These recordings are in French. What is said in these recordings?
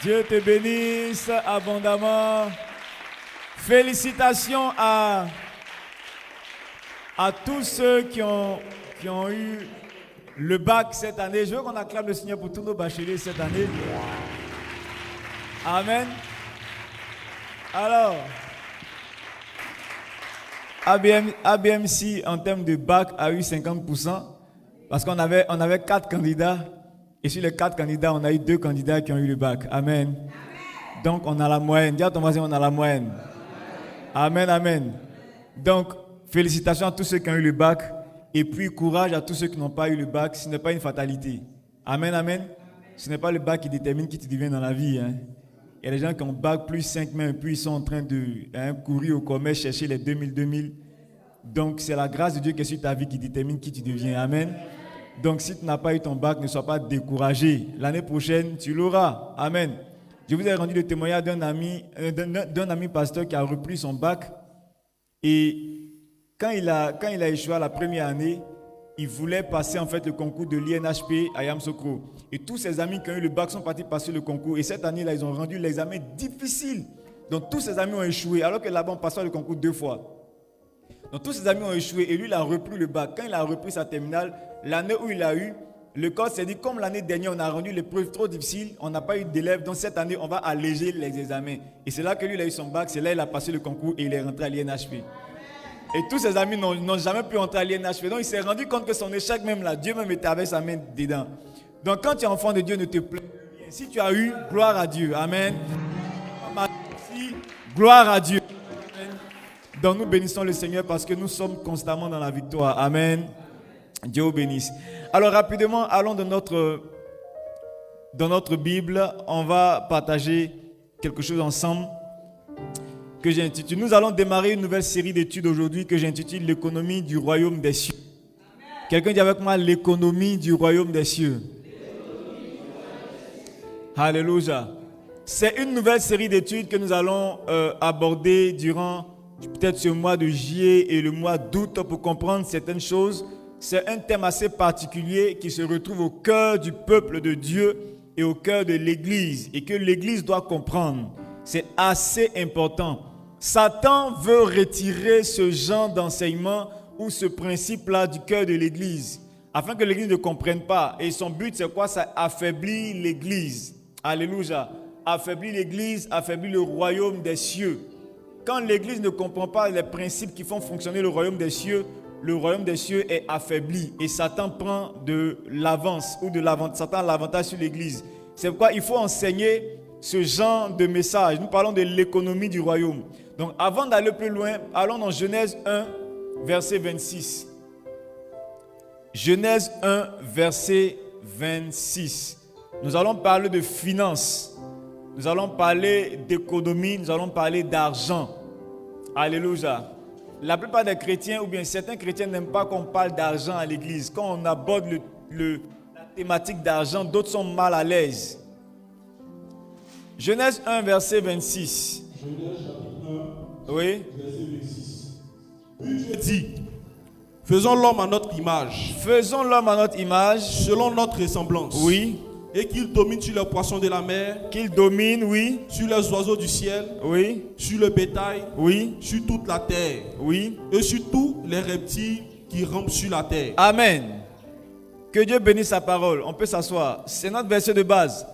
Dieu te bénisse abondamment. Félicitations à tous ceux qui ont eu le bac cette année. Je veux qu'on acclame le Seigneur pour tous nos bacheliers cette année. Amen. Alors, ABMC en termes de bac a eu 50% parce qu'on avait 4 candidats et sur les 4 candidats, on a eu 2 candidats qui ont eu le bac. Amen. Donc, on a la moyenne. Dis à ton voisin, on a la moyenne. Amen, amen. Donc, félicitations à tous ceux qui ont eu le bac et puis courage à tous ceux qui n'ont pas eu le bac. Ce n'est pas une fatalité. Amen, amen. Ce n'est pas le bac qui détermine qui tu deviens dans la vie. Hein. Il y a des gens qui ont bac plus 5 mains et puis ils sont en train de courir au commerce, chercher les 2000. Donc, c'est la grâce de Dieu qui est sur ta vie qui détermine qui tu deviens. Amen. Donc, si tu n'as pas eu ton bac, ne sois pas découragé. L'année prochaine, tu l'auras. Amen. Je vous ai rendu le témoignage d'un ami pasteur qui a repris son bac. Et quand il a échoué à la première année, il voulait passer en fait le concours de l'INHP à Yamoussoukro. Et tous ses amis qui ont eu le bac sont partis passer le concours. Et cette année-là, ils ont rendu l'examen difficile. Donc tous ses amis ont échoué, alors que là-bas, on passait le concours 2 fois. Donc tous ses amis ont échoué et lui, il a repris le bac. Quand il a repris sa terminale, l'année où il a eu, le corps s'est dit, comme l'année dernière, on a rendu l'épreuve trop difficile, on n'a pas eu d'élèves, donc cette année, on va alléger les examens. Et c'est là que lui, il a eu son bac, c'est là qu'il a passé le concours et il est rentré à l'INHP. Et tous ses amis n'ont jamais pu entrer à l'INHP. Donc il s'est rendu compte que son échec même là, Dieu même était avec sa main dedans. Donc quand tu es enfant de Dieu, ne te plains pas. Si tu as eu, gloire à Dieu. Amen. Gloire à Dieu. Amen. Donc nous bénissons le Seigneur parce que nous sommes constamment dans la victoire. Amen. Dieu vous bénisse. Alors rapidement, allons dans notre Bible. On va partager quelque chose ensemble que j'intitule. Nous allons démarrer une nouvelle série d'études aujourd'hui que j'intitule l'économie du royaume des cieux. Quelqu'un dit avec moi l'économie du royaume des cieux. Alléluia. C'est une nouvelle série d'études que nous allons aborder durant peut-être ce mois de juillet et le mois d'août pour comprendre certaines choses. C'est un thème assez particulier qui se retrouve au cœur du peuple de Dieu et au cœur de l'Église et que l'Église doit comprendre. C'est assez important. Satan veut retirer ce genre d'enseignement ou ce principe-là du cœur de l'Église afin que l'Église ne comprenne pas. Et son but, c'est quoi? Ça affaiblit l'Église. Alléluia. Affaiblit l'Église, affaiblit le royaume des cieux. Quand l'Église ne comprend pas les principes qui font fonctionner le royaume des cieux est affaibli et Satan prend de l'avance ou de l'avantage. Satan a l'avantage sur l'Église. C'est pourquoi il faut enseigner ce genre de message. Nous parlons de l'économie du royaume. Donc avant d'aller plus loin, allons dans Genèse 1, verset 26. Genèse 1, verset 26. Nous allons parler de finances. Nous allons parler d'économie. Nous allons parler d'argent. Alléluia. La plupart des chrétiens, ou bien certains chrétiens n'aiment pas qu'on parle d'argent à l'église. Quand on aborde la thématique d'argent, d'autres sont mal à l'aise. Genèse 1, verset 26. Genèse chapitre 1, oui. Verset 26. Puis Dieu dit, faisons l'homme à notre image. Faisons l'homme à notre image. Selon notre ressemblance. Oui. Et qu'il domine sur les poissons de la mer. Qu'il domine, oui. Sur les oiseaux du ciel. Oui. Sur le bétail. Oui. Sur toute la terre. Oui. Et sur tous les reptiles qui rampent sur la terre. Amen. Que Dieu bénisse sa parole. On peut s'asseoir. C'est notre verset de base.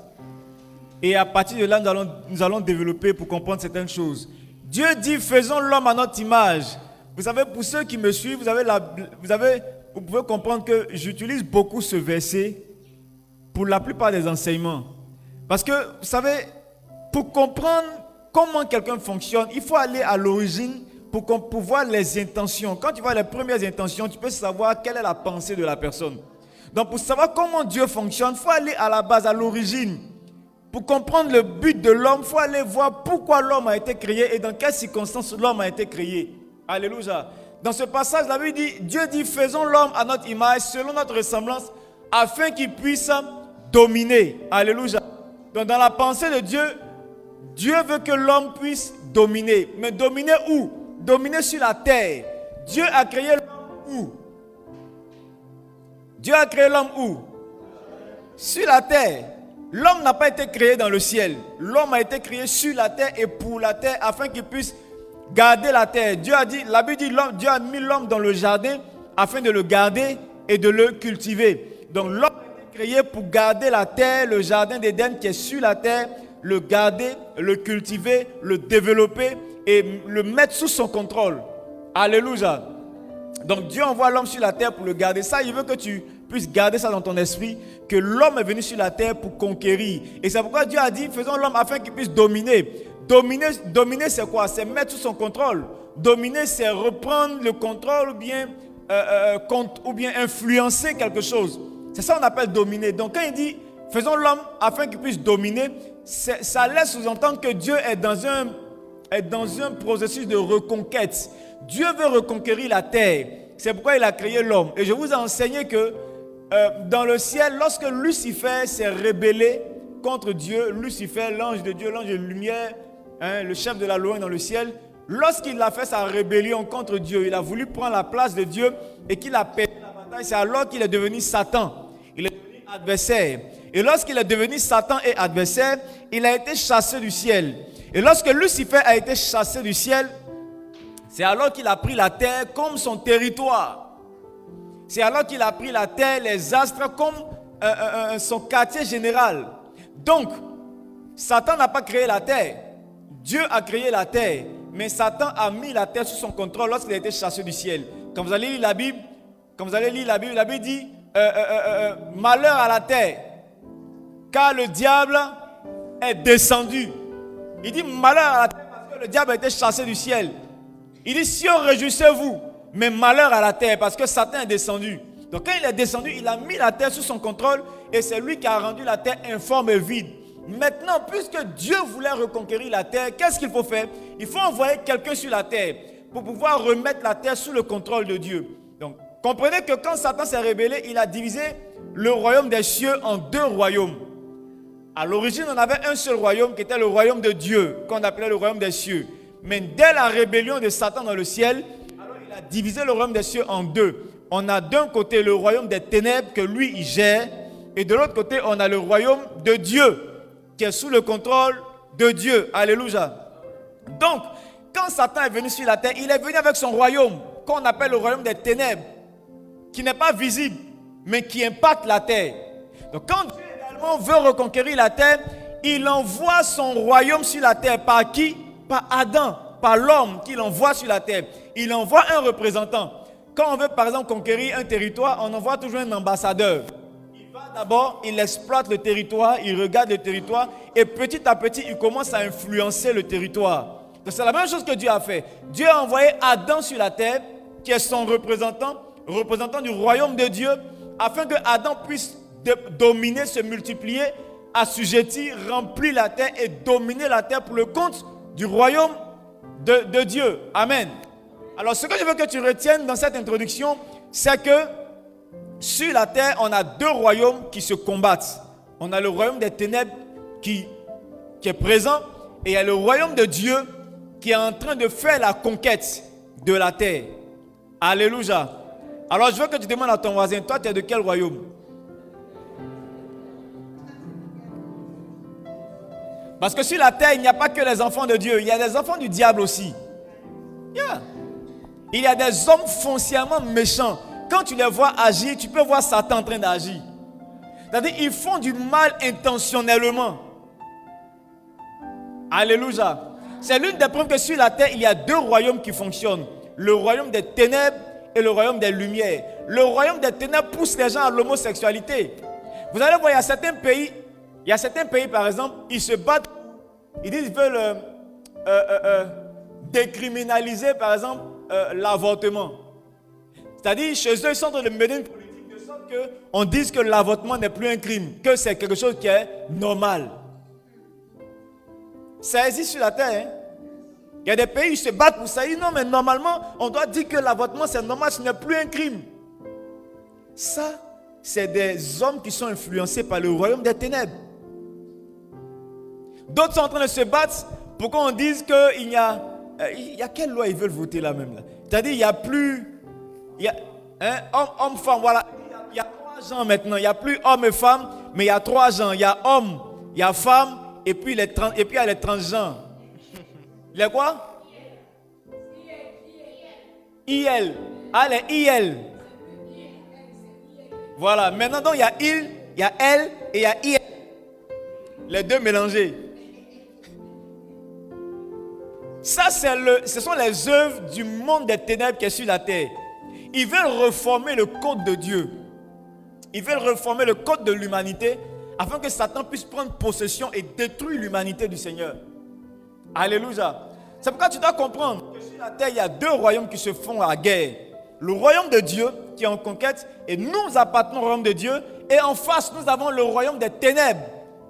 Et à partir de là, nous allons développer pour comprendre certaines choses. Dieu dit, faisons l'homme à notre image. Vous savez, pour ceux qui me suivent, vous pouvez comprendre que j'utilise beaucoup ce verset pour la plupart des enseignements. Parce que, vous savez, pour comprendre comment quelqu'un fonctionne, il faut aller à l'origine pour voir les intentions. Quand tu vois les premières intentions, tu peux savoir quelle est la pensée de la personne. Donc, pour savoir comment Dieu fonctionne, il faut aller à la base, à l'origine. Pour comprendre le but de l'homme, il faut aller voir pourquoi l'homme a été créé et dans quelles circonstances l'homme a été créé. Alléluia. Dans ce passage, la Bible dit, Dieu dit, faisons l'homme à notre image, selon notre ressemblance, afin qu'il puisse dominer. Alléluia. Donc dans la pensée de Dieu, Dieu veut que l'homme puisse dominer. Mais dominer où? Dominer sur la terre. Dieu a créé l'homme où? Dieu a créé l'homme où? Sur la terre. L'homme n'a pas été créé dans le ciel. L'homme a été créé sur la terre et pour la terre afin qu'il puisse garder la terre. Dieu a dit, la Bible dit, Dieu a mis l'homme dans le jardin afin de le garder et de le cultiver. Donc l'homme a été créé pour garder la terre, le jardin d'Éden qui est sur la terre, le garder, le cultiver, le développer et le mettre sous son contrôle. Alléluia. Donc Dieu envoie l'homme sur la terre pour le garder. Ça, il veut que tu puisses garder ça dans ton esprit, que l'homme est venu sur la terre pour conquérir. Et c'est pourquoi Dieu a dit, faisons l'homme afin qu'il puisse dominer. Dominer c'est quoi? C'est mettre sous son contrôle. Dominer, c'est reprendre le contrôle ou bien influencer quelque chose. C'est ça qu'on appelle dominer. Donc quand il dit, faisons l'homme afin qu'il puisse dominer, ça laisse sous-entendre que Dieu est dans un processus de reconquête. Dieu veut reconquérir la terre. C'est pourquoi il a créé l'homme. Et je vous ai enseigné que dans le ciel, lorsque Lucifer s'est rébellé contre Dieu, Lucifer, l'ange de Dieu, l'ange de lumière, le chef de la louange dans le ciel, lorsqu'il a fait sa rébellion contre Dieu, il a voulu prendre la place de Dieu et qu'il a perdu la bataille, c'est alors qu'il est devenu Satan. Il est devenu adversaire. Et lorsqu'il est devenu Satan et adversaire, il a été chassé du ciel. Et lorsque Lucifer a été chassé du ciel, c'est alors qu'il a pris la terre comme son territoire. C'est alors qu'il a pris la terre, les astres comme son quartier général. Donc, Satan n'a pas créé la terre. Dieu a créé la terre. Mais Satan a mis la terre sous son contrôle lorsqu'il a été chassé du ciel. Quand vous allez lire la Bible, la Bible dit malheur à la terre, car le diable est descendu. Il dit malheur à la terre parce que le diable a été chassé du ciel. Il dit si on réjouissez-vous, mais malheur à la terre parce que Satan est descendu. Donc quand il est descendu, il a mis la terre sous son contrôle et c'est lui qui a rendu la terre informe et vide. Maintenant, puisque Dieu voulait reconquérir la terre, qu'est-ce qu'il faut faire? Il faut envoyer quelqu'un sur la terre pour pouvoir remettre la terre sous le contrôle de Dieu. Donc, comprenez que quand Satan s'est rébellé, il a divisé le royaume des cieux en deux royaumes. À l'origine, on avait un seul royaume qui était le royaume de Dieu, qu'on appelait le royaume des cieux. Mais dès la rébellion de Satan dans le ciel, alors il a divisé le royaume des cieux en deux. On a d'un côté le royaume des ténèbres que lui, il gère, et de l'autre côté, on a le royaume de Dieu, qui est sous le contrôle de Dieu. Alléluia. Donc, quand Satan est venu sur la terre, il est venu avec son royaume, qu'on appelle le royaume des ténèbres, qui n'est pas visible, mais qui impacte la terre. Donc, quand Dieu également veut reconquérir la terre, il envoie son royaume sur la terre. Par qui? Par Adam, par l'homme qu'il envoie sur la terre. Il envoie un représentant. Quand on veut, par exemple, conquérir un territoire, on envoie toujours un ambassadeur. D'abord, il exploite le territoire, il regarde le territoire et petit à petit, il commence à influencer le territoire. Donc c'est la même chose que Dieu a fait. Dieu a envoyé Adam sur la terre, qui est son représentant du royaume de Dieu, afin que Adam puisse dominer, se multiplier, assujettir, remplir la terre et dominer la terre pour le compte du royaume de Dieu. Amen. Alors ce que je veux que tu retiennes dans cette introduction, c'est que sur la terre, on a deux royaumes qui se combattent. On a le royaume des ténèbres qui est présent et il y a le royaume de Dieu qui est en train de faire la conquête de la terre. Alléluia. Alors je veux que tu demandes à ton voisin, toi tu es de quel royaume? Parce que sur la terre, il n'y a pas que les enfants de Dieu, il y a des enfants du diable aussi. Yeah. Il y a des hommes foncièrement méchants. Quand tu les vois agir, tu peux voir Satan en train d'agir. C'est-à-dire ils font du mal intentionnellement. Alléluia. C'est l'une des preuves que sur la terre, il y a deux royaumes qui fonctionnent. Le royaume des ténèbres et le royaume des lumières. Le royaume des ténèbres pousse les gens à l'homosexualité. Vous allez voir, il y a certains pays, par exemple, ils se battent, ils disent qu'ils veulent décriminaliser, par exemple, l'avortement. C'est-à-dire, chez eux, ils sont en train de mener une politique de sorte qu'on dise que l'avortement n'est plus un crime, que c'est quelque chose qui est normal. Ça existe sur la terre. Hein? Il y a des pays qui se battent pour ça. Ils disent non, mais normalement, on doit dire que l'avortement c'est normal, ce n'est plus un crime. Ça, c'est des hommes qui sont influencés par le royaume des ténèbres. D'autres sont en train de se battre pour qu'on dise qu'il y a... il y a quelle loi ils veulent voter là même là? C'est-à-dire, il n'y a plus... Il y a homme-femme, voilà. Il y a 3 genres maintenant. Il n'y a plus homme et femme, mais il y a 3 genres. Il y a homme, il y a femme, et puis il y a les transgenres. Les quoi? IL. Ah, les IL. Voilà. Maintenant, donc, il y a il, il y a elle et il y a IL. Les deux mélangés. Ça, ce sont les œuvres du monde des ténèbres qui est sur la terre. Ils veulent reformer le code de Dieu. Ils veulent reformer le code de l'humanité afin que Satan puisse prendre possession et détruire l'humanité du Seigneur. Alléluia. C'est pourquoi tu dois comprendre que sur la terre, il y a 2 royaumes qui se font la guerre. Le royaume de Dieu qui est en conquête et nous appartenons au royaume de Dieu. Et en face, nous avons le royaume des ténèbres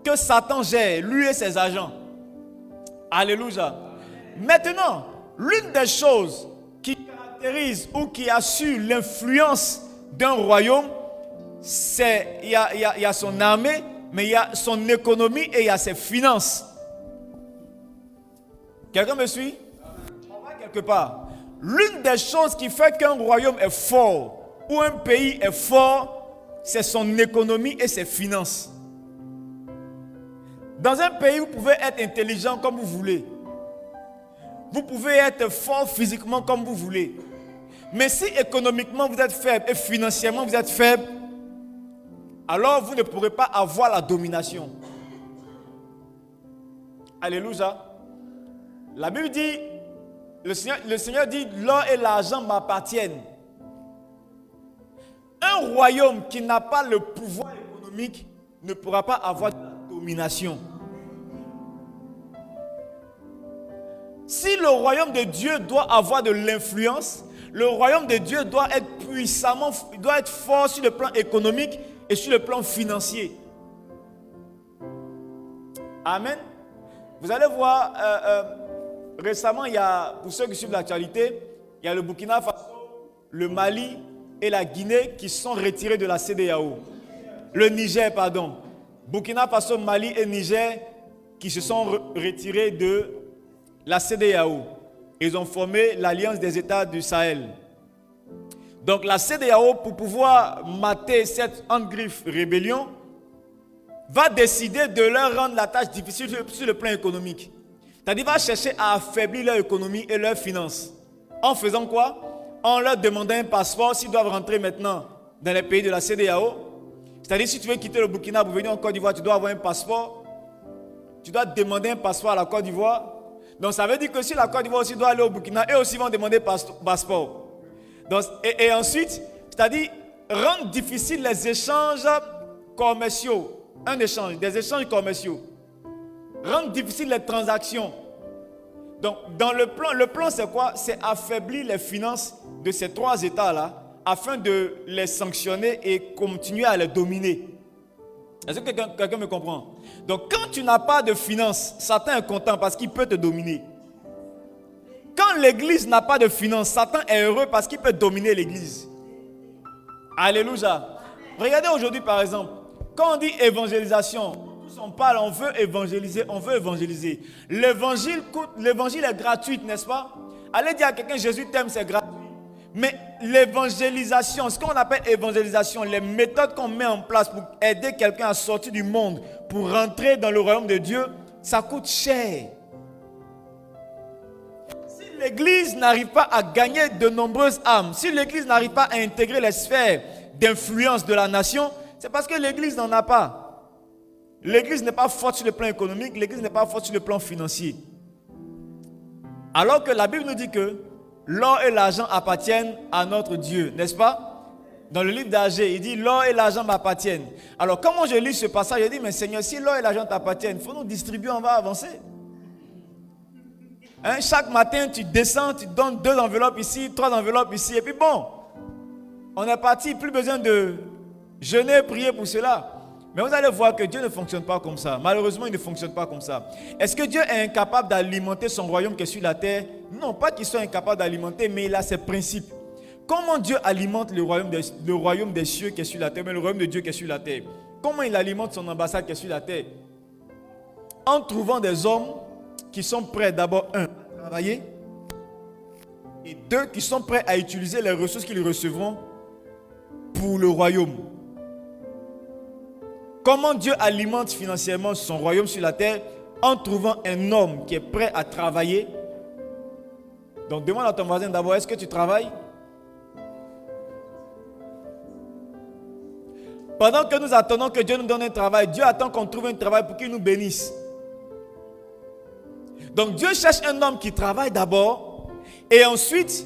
que Satan gère, lui et ses agents. Alléluia. Maintenant, l'une des choses qui caractérise ou qui assure l'influence d'un royaume, c'est il y a son armée, mais il y a son économie et il y a ses finances. Quelqu'un me suit? On va quelque part. L'une des choses qui fait qu'un royaume est fort ou un pays est fort, c'est son économie et ses finances. Dans un pays, vous pouvez être intelligent comme vous voulez. Vous pouvez être fort physiquement comme vous voulez. Mais si économiquement vous êtes faible et financièrement vous êtes faible, alors vous ne pourrez pas avoir la domination. Alléluia. La Bible dit, le Seigneur dit, l'or et l'argent m'appartiennent. Un royaume qui n'a pas le pouvoir économique ne pourra pas avoir de la domination. Si le royaume de Dieu doit avoir de l'influence, le royaume de Dieu doit être puissamment, doit être fort sur le plan économique et sur le plan financier. Amen. Vous allez voir, récemment, il y a, pour ceux qui suivent l'actualité, il y a le Burkina Faso, le Mali et la Guinée qui sont retirés de la CEDEAO. Le Niger, pardon. Burkina Faso, Mali et Niger qui se sont retirés de la CEDEAO. Ils ont formé l'Alliance des États du Sahel. Donc la CEDEAO, pour pouvoir mater cette en-griffe rébellion, va décider de leur rendre la tâche difficile sur le plan économique. C'est-à-dire va chercher à affaiblir leur économie et leurs finances. En faisant quoi? En leur demandant un passeport s'ils doivent rentrer maintenant dans les pays de la CEDEAO. C'est-à-dire si tu veux quitter le Burkina pour venir en Côte d'Ivoire, tu dois avoir un passeport. Tu dois demander un passeport à la Côte d'Ivoire. Donc ça veut dire que si la Côte d'Ivoire aussi doit aller au Burkina, eux aussi vont demander passeport. Donc, et ensuite, c'est-à-dire rendre difficile les échanges commerciaux. Un échange, des échanges commerciaux. Rendre difficile les transactions. Donc dans le plan c'est quoi? C'est affaiblir les finances de ces 3 États-là afin de les sanctionner et continuer à les dominer. Est-ce que quelqu'un me comprend? Donc quand tu n'as pas de finances, Satan est content parce qu'il peut te dominer. Quand l'église n'a pas de finances, Satan est heureux parce qu'il peut dominer l'église. Alléluia. Regardez aujourd'hui par exemple, quand on dit évangélisation, tous on parle, on veut évangéliser, on veut évangéliser. L'évangile est gratuit, n'est-ce pas? Allez dire à quelqu'un, Jésus t'aime, c'est gratuit. Mais l'évangélisation, ce qu'on appelle évangélisation, les méthodes qu'on met en place pour aider quelqu'un à sortir du monde, pour rentrer dans le royaume de Dieu, ça coûte cher. Si l'église n'arrive pas à gagner de nombreuses âmes, si l'église n'arrive pas à intégrer les sphères d'influence de la nation, c'est parce que l'église n'en a pas. L'église n'est pas forte sur le plan économique, l'église n'est pas forte sur le plan financier. Alors que la Bible nous dit que l'or et l'argent appartiennent à notre Dieu, n'est-ce pas? Dans le livre d'Agé, il dit l'or et l'argent m'appartiennent. Alors, quand moi je lis ce passage, je dis, mais Seigneur, si l'or et l'argent t'appartiennent, il faut nous distribuer, on va avancer. Hein, chaque matin, tu descends, tu donnes 2 enveloppes ici, 3 enveloppes ici, et puis bon, on est parti, plus besoin de jeûner, prier pour cela. Mais vous allez voir que Dieu ne fonctionne pas comme ça. Malheureusement, il ne fonctionne pas comme ça. Est-ce que Dieu est incapable d'alimenter son royaume qui est sur la terre? Non, pas qu'il soit incapable d'alimenter, mais il a ses principes. Comment Dieu alimente le royaume des cieux qui est sur la terre, mais le royaume de Dieu qui est sur la terre? Comment il alimente son ambassade qui est sur la terre? En trouvant des hommes qui sont prêts d'abord, 1, à travailler, et 2, qui sont prêts à utiliser les ressources qu'ils recevront pour le royaume. Comment Dieu alimente financièrement son royaume sur la terre? En trouvant un homme qui est prêt à travailler. Donc demande à ton voisin d'abord, est-ce que tu travailles? Pendant que nous attendons que Dieu nous donne un travail, Dieu attend qu'on trouve un travail pour qu'il nous bénisse. Donc Dieu cherche un homme qui travaille d'abord et ensuite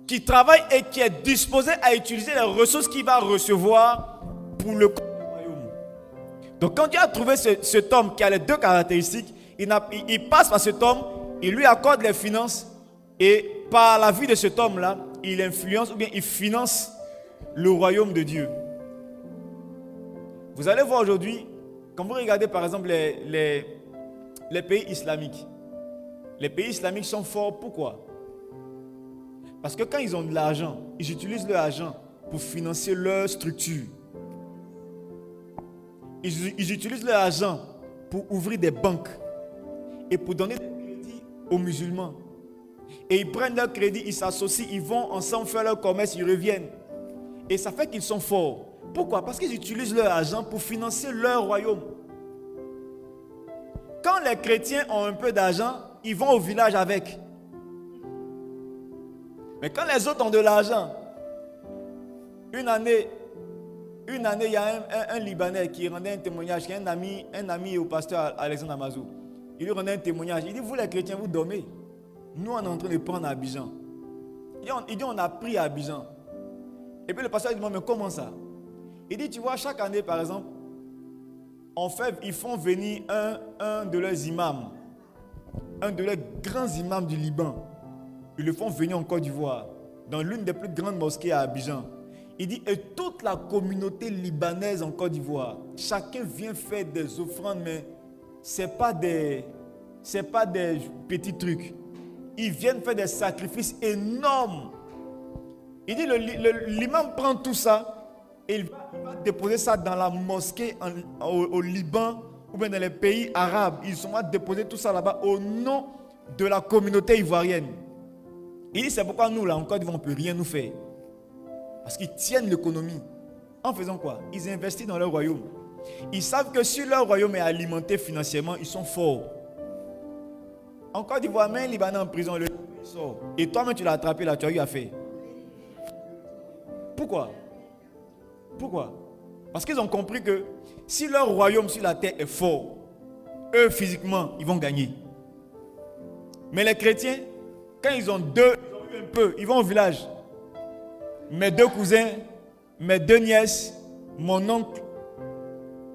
qui travaille et qui est disposé à utiliser les ressources qu'il va recevoir pour le compte du royaume. Donc quand Dieu a trouvé cet homme qui a les deux caractéristiques, il passe par cet homme, il lui accorde les finances et par la vie de cet homme-là, il influence ou bien il finance le royaume de Dieu. Vous allez voir aujourd'hui, quand vous regardez par exemple les pays islamiques, les pays islamiques sont forts. Pourquoi? Parce que quand ils ont de l'argent, ils utilisent leur argent pour financer leur structure. Ils utilisent leur argent pour ouvrir des banques et pour donner des crédits aux musulmans. Et ils prennent leur crédit, ils s'associent, ils vont ensemble faire leur commerce, ils reviennent. Et ça fait qu'ils sont forts. Pourquoi? Parce qu'ils utilisent leur argent pour financer leur royaume. Quand les chrétiens ont un peu d'argent, ils vont au village avec. Mais quand les autres ont de l'argent, une année, il y a un Libanais qui rendait un témoignage, qui est un ami au pasteur Alexandre Amazou. Il lui rendait un témoignage. Il dit, vous les chrétiens, vous dormez. Nous, on est en train de prendre à Abidjan. Il dit, on a pris à Abidjan. Et puis le pasteur dit, mais comment ça? Il dit, tu vois, chaque année, par exemple, ils font venir un de leurs imams, un de leurs grands imams du Liban. Ils le font venir en Côte d'Ivoire, dans l'une des plus grandes mosquées à Abidjan. Il dit, et toute la communauté libanaise en Côte d'Ivoire, chacun vient faire des offrandes, mais ce n'est pas des petits trucs. Ils viennent faire des sacrifices énormes. Il dit, l'imam prend tout ça, et il va déposer ça dans la mosquée au Liban ou bien dans les pays arabes. Ils sont à déposer tout ça là-bas au nom de la communauté ivoirienne. Il dit, c'est pourquoi nous, là, en Côte d'Ivoire, on ne peut rien nous faire. Parce qu'ils tiennent l'économie. En faisant quoi? Ils investissent dans leur royaume. Ils savent que si leur royaume est alimenté financièrement, ils sont forts. En Côte d'Ivoire, même un Libanais en prison, il sort. Et toi-même, tu l'as attrapé là, tu as eu affaire. Pourquoi? Pourquoi? Parce qu'ils ont compris que si leur royaume sur la terre est fort, eux physiquement, ils vont gagner. Mais les chrétiens, quand ils ont eu un peu, ils vont au village. Mes deux cousins, mes deux nièces, mon oncle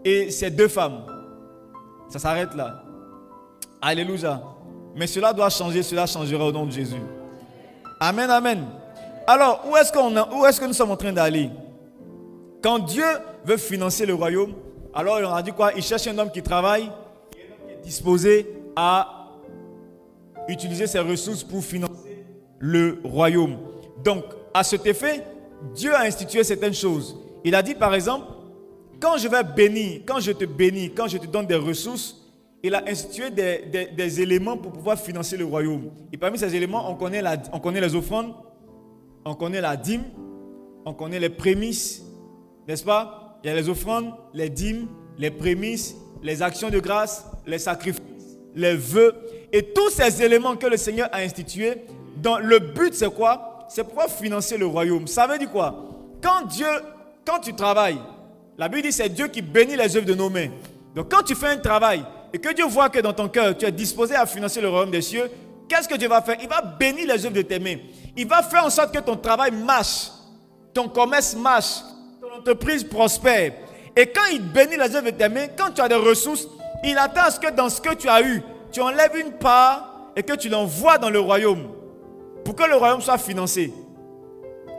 et ses deux femmes. Ça s'arrête là. Alléluia. Mais cela doit changer, cela changera au nom de Jésus. Amen, amen. Alors, où est-ce que nous sommes en train d'aller? Quand Dieu veut financer le royaume, alors on a dit quoi? Il cherche un homme qui travaille, et un homme qui est disposé à utiliser ses ressources pour financer le royaume. Donc, à cet effet, Dieu a institué certaines choses. Il a dit par exemple, quand je vais bénir, quand je te bénis, quand je te donne des ressources, il a institué des éléments pour pouvoir financer le royaume. Et parmi ces éléments, on connaît les offrandes, on connaît la dîme, on connaît les prémices, n'est-ce pas? Il y a les offrandes, les dîmes, les prémices, les actions de grâce, les sacrifices, les vœux. Et tous ces éléments que le Seigneur a institués, le but c'est quoi? C'est pouvoir financer le royaume. Ça veut dire quoi? Quand tu travailles, la Bible dit c'est Dieu qui bénit les œuvres de nos mains. Donc quand tu fais un travail et que Dieu voit que dans ton cœur, tu es disposé à financer le royaume des cieux, qu'est-ce que Dieu va faire? Il va bénir les œuvres de tes mains. Il va faire en sorte que ton travail marche, ton commerce marche, ton entreprise prospère. Et quand il bénit les œuvres de tes mains, quand tu as des ressources, il attend à ce que dans ce que tu as eu, tu enlèves une part et que tu l'envoies dans le royaume pour que le royaume soit financé.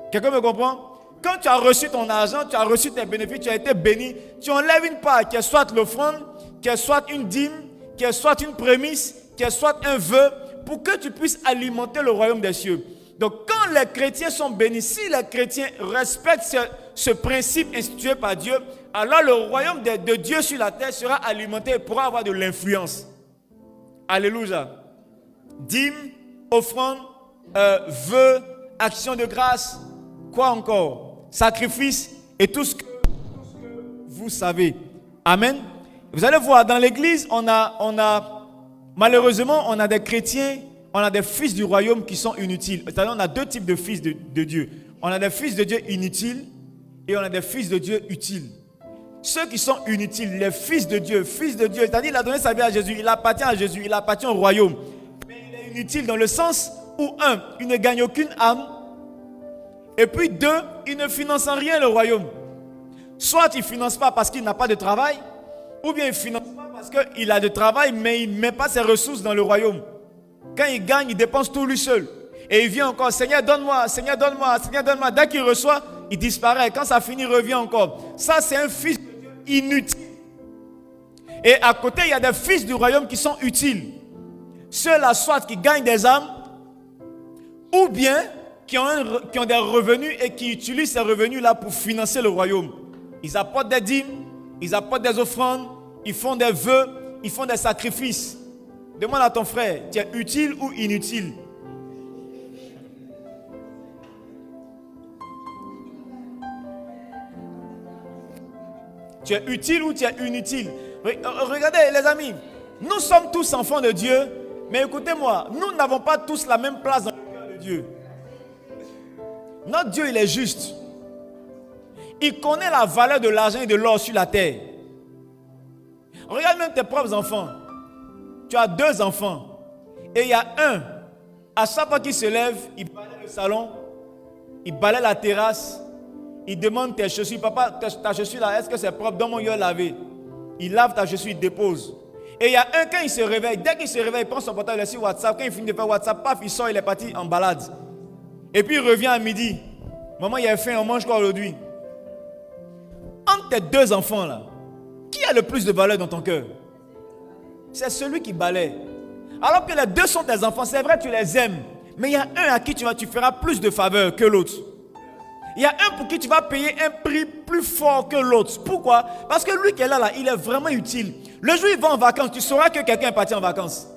Quelqu'un me comprend? Quand tu as reçu ton argent, tu as reçu tes bénéfices, tu as été béni, tu enlèves une part, qu'elle soit l'offrande, qu'elle soit une dîme, qu'elle soit une prémisse, qu'elle soit un vœu, pour que tu puisses alimenter le royaume des cieux. Donc quand les chrétiens sont bénis, si les chrétiens respectent ce principe institué par Dieu, alors le royaume de Dieu sur la terre sera alimenté et pourra avoir de l'influence. Alléluia. Dîme, offrande, vœux, action de grâce, quoi encore? Sacrifice et tout ce que vous savez. Amen. Vous allez voir, dans l'église, malheureusement, on a des chrétiens, on a des fils du royaume qui sont inutiles. C'est-à-dire, on a deux types de fils de Dieu. On a des fils de Dieu inutiles et on a des fils de Dieu utiles. Ceux qui sont inutiles, les fils de Dieu, c'est-à-dire il a donné sa vie à Jésus, il appartient à Jésus, il appartient au royaume. Mais il est inutile dans le sens où, un, il ne gagne aucune âme, et puis deux, il ne finance en rien le royaume. Soit il ne finance pas parce qu'il n'a pas de travail, ou bien il ne finance pas parce qu'il a de travail, mais il ne met pas ses ressources dans le royaume. Quand il gagne, il dépense tout lui seul. Et il vient encore, Seigneur donne-moi, Seigneur donne-moi, Seigneur donne-moi. Dès qu'il reçoit, il disparaît. Quand ça finit, il revient encore. Ça, c'est un fils inutile. Et à côté, il y a des fils du royaume qui sont utiles. Ceux-là, soit qui gagnent des âmes, ou bien qui ont des revenus et qui utilisent ces revenus-là pour financer le royaume. Ils apportent des dîmes, ils apportent des offrandes, ils font des vœux, ils font des sacrifices. Demande à ton frère, tu es utile ou inutile? Tu es utile ou tu es inutile? Regardez les amis, nous sommes tous enfants de Dieu, mais écoutez-moi, nous n'avons pas tous la même place dans le cœur de Dieu. Notre Dieu, il est juste. Il connaît la valeur de l'argent et de l'or sur la terre. Regarde même tes propres enfants. Tu as 2 enfants. Et il y a un, à chaque fois qu'il se lève, il balaie le salon, il balaie la terrasse, il demande tes chaussures. Papa, ta chaussure là, est-ce que c'est propre? Dans mon yeux lavé. Il lave ta chaussure, il dépose. Et il y a un, quand il se réveille, dès qu'il se réveille, il prend son portable, il est sur WhatsApp. Quand il finit de faire WhatsApp, paf, il sort, il est parti en balade. Et puis il revient à midi. Maman, il y a faim, on mange quoi aujourd'hui? Entre tes 2 enfants là, qui a le plus de valeur dans ton cœur? C'est celui qui balaie. Alors que les 2 sont tes enfants, c'est vrai, tu les aimes. Mais il y a un à qui tu feras plus de faveur que l'autre. Il y a un pour qui tu vas payer un prix plus fort que l'autre. Pourquoi? Parce que lui qui est là, il est vraiment utile. Le jour où il va en vacances, tu sauras que quelqu'un est parti en vacances.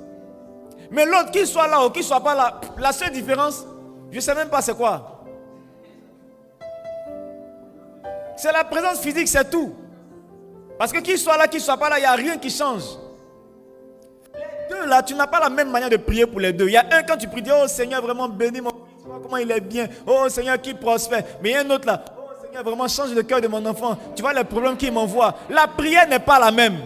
Mais l'autre, qu'il soit là ou qu'il ne soit pas là, la seule différence, je ne sais même pas c'est quoi. C'est la présence physique, c'est tout. Parce que qu'il soit là, qu'il ne soit pas là, il n'y a rien qui change. Les 2 là, tu n'as pas la même manière de prier pour les 2. Il y a un, quand tu pries, oh Seigneur, vraiment bénis mon fils, comment il est bien. Oh Seigneur, qu'il prospère. Mais il y a un autre là, oh Seigneur, vraiment change le cœur de mon enfant. Tu vois les problèmes qu'il m'envoie. La prière n'est pas la même.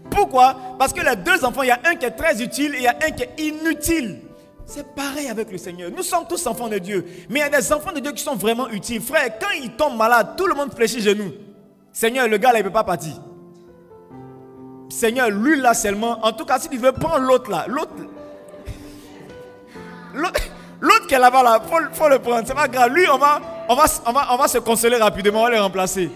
Pourquoi? Parce que les 2 enfants, il y a un qui est très utile et il y a un qui est inutile. C'est pareil avec le Seigneur. Nous sommes tous enfants de Dieu. Mais il y a des enfants de Dieu qui sont vraiment utiles. Frère, quand ils tombent malades, tout le monde fléchit genoux. Seigneur, le gars là, il ne peut pas partir. Seigneur, lui là seulement. En tout cas, si tu veux prendre l'autre là. L'autre qui est là-bas là, faut le prendre. C'est pas grave. Lui, on va se consoler rapidement. On va le remplacer.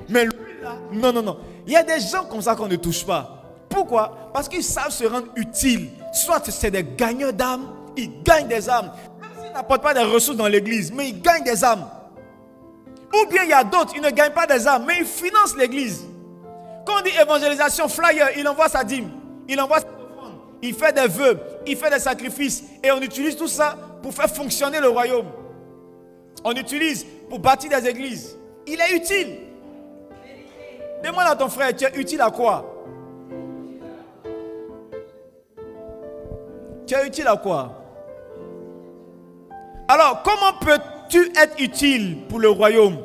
Mais lui là, non. Il y a des gens comme ça qu'on ne touche pas. Pourquoi? Parce qu'ils savent se rendre utiles. Soit c'est des gagneurs d'âmes. Ils gagnent des âmes. Même s'ils n'apportent pas des ressources dans l'église, mais ils gagnent des âmes. Ou bien il y a d'autres, ils ne gagnent pas des âmes, mais ils financent l'église. Quand on dit évangélisation, flyer, il envoie sa dîme, il envoie sa offrande, il fait des vœux, il fait des sacrifices. Et on utilise tout ça pour faire fonctionner le royaume. On utilise pour bâtir des églises. Il est utile. Demande à ton frère, tu es utile à quoi? Tu es utile à quoi? Alors, comment peux-tu être utile pour le royaume?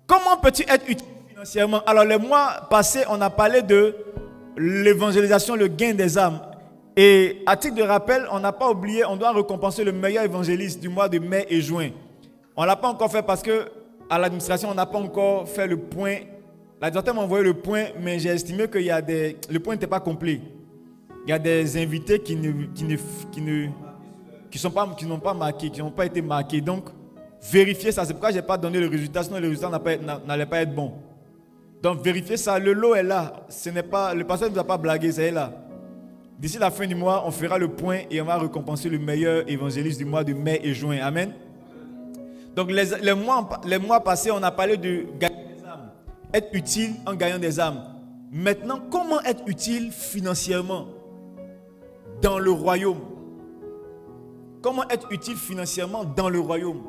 Comment peux-tu être utile financièrement? Alors, les mois passés, on a parlé de l'évangélisation, le gain des âmes. Et à titre de rappel, on n'a pas oublié, on doit récompenser le meilleur évangéliste du mois de mai et juin. On ne l'a pas encore fait parce que à l'administration, on n'a pas encore fait le point. L'administrateur m'a envoyé le point, mais j'ai estimé que le point n'était pas complet. Il y a des invités qui n'ont pas marqué, qui n'ont pas été marqués. Donc, vérifiez ça. C'est pourquoi je n'ai pas donné le résultat, sinon le résultat n'allait pas être bon. Donc, vérifiez ça. Le lot est là. Le pasteur ne nous a pas blagué, c'est là. D'ici la fin du mois, on fera le point et on va récompenser le meilleur évangéliste du mois de mai et juin. Amen. Donc, les mois passés, on a parlé de gagner des âmes. Être utile en gagnant des âmes. Maintenant, comment être utile financièrement dans le royaume? Comment être utile financièrement dans le royaume?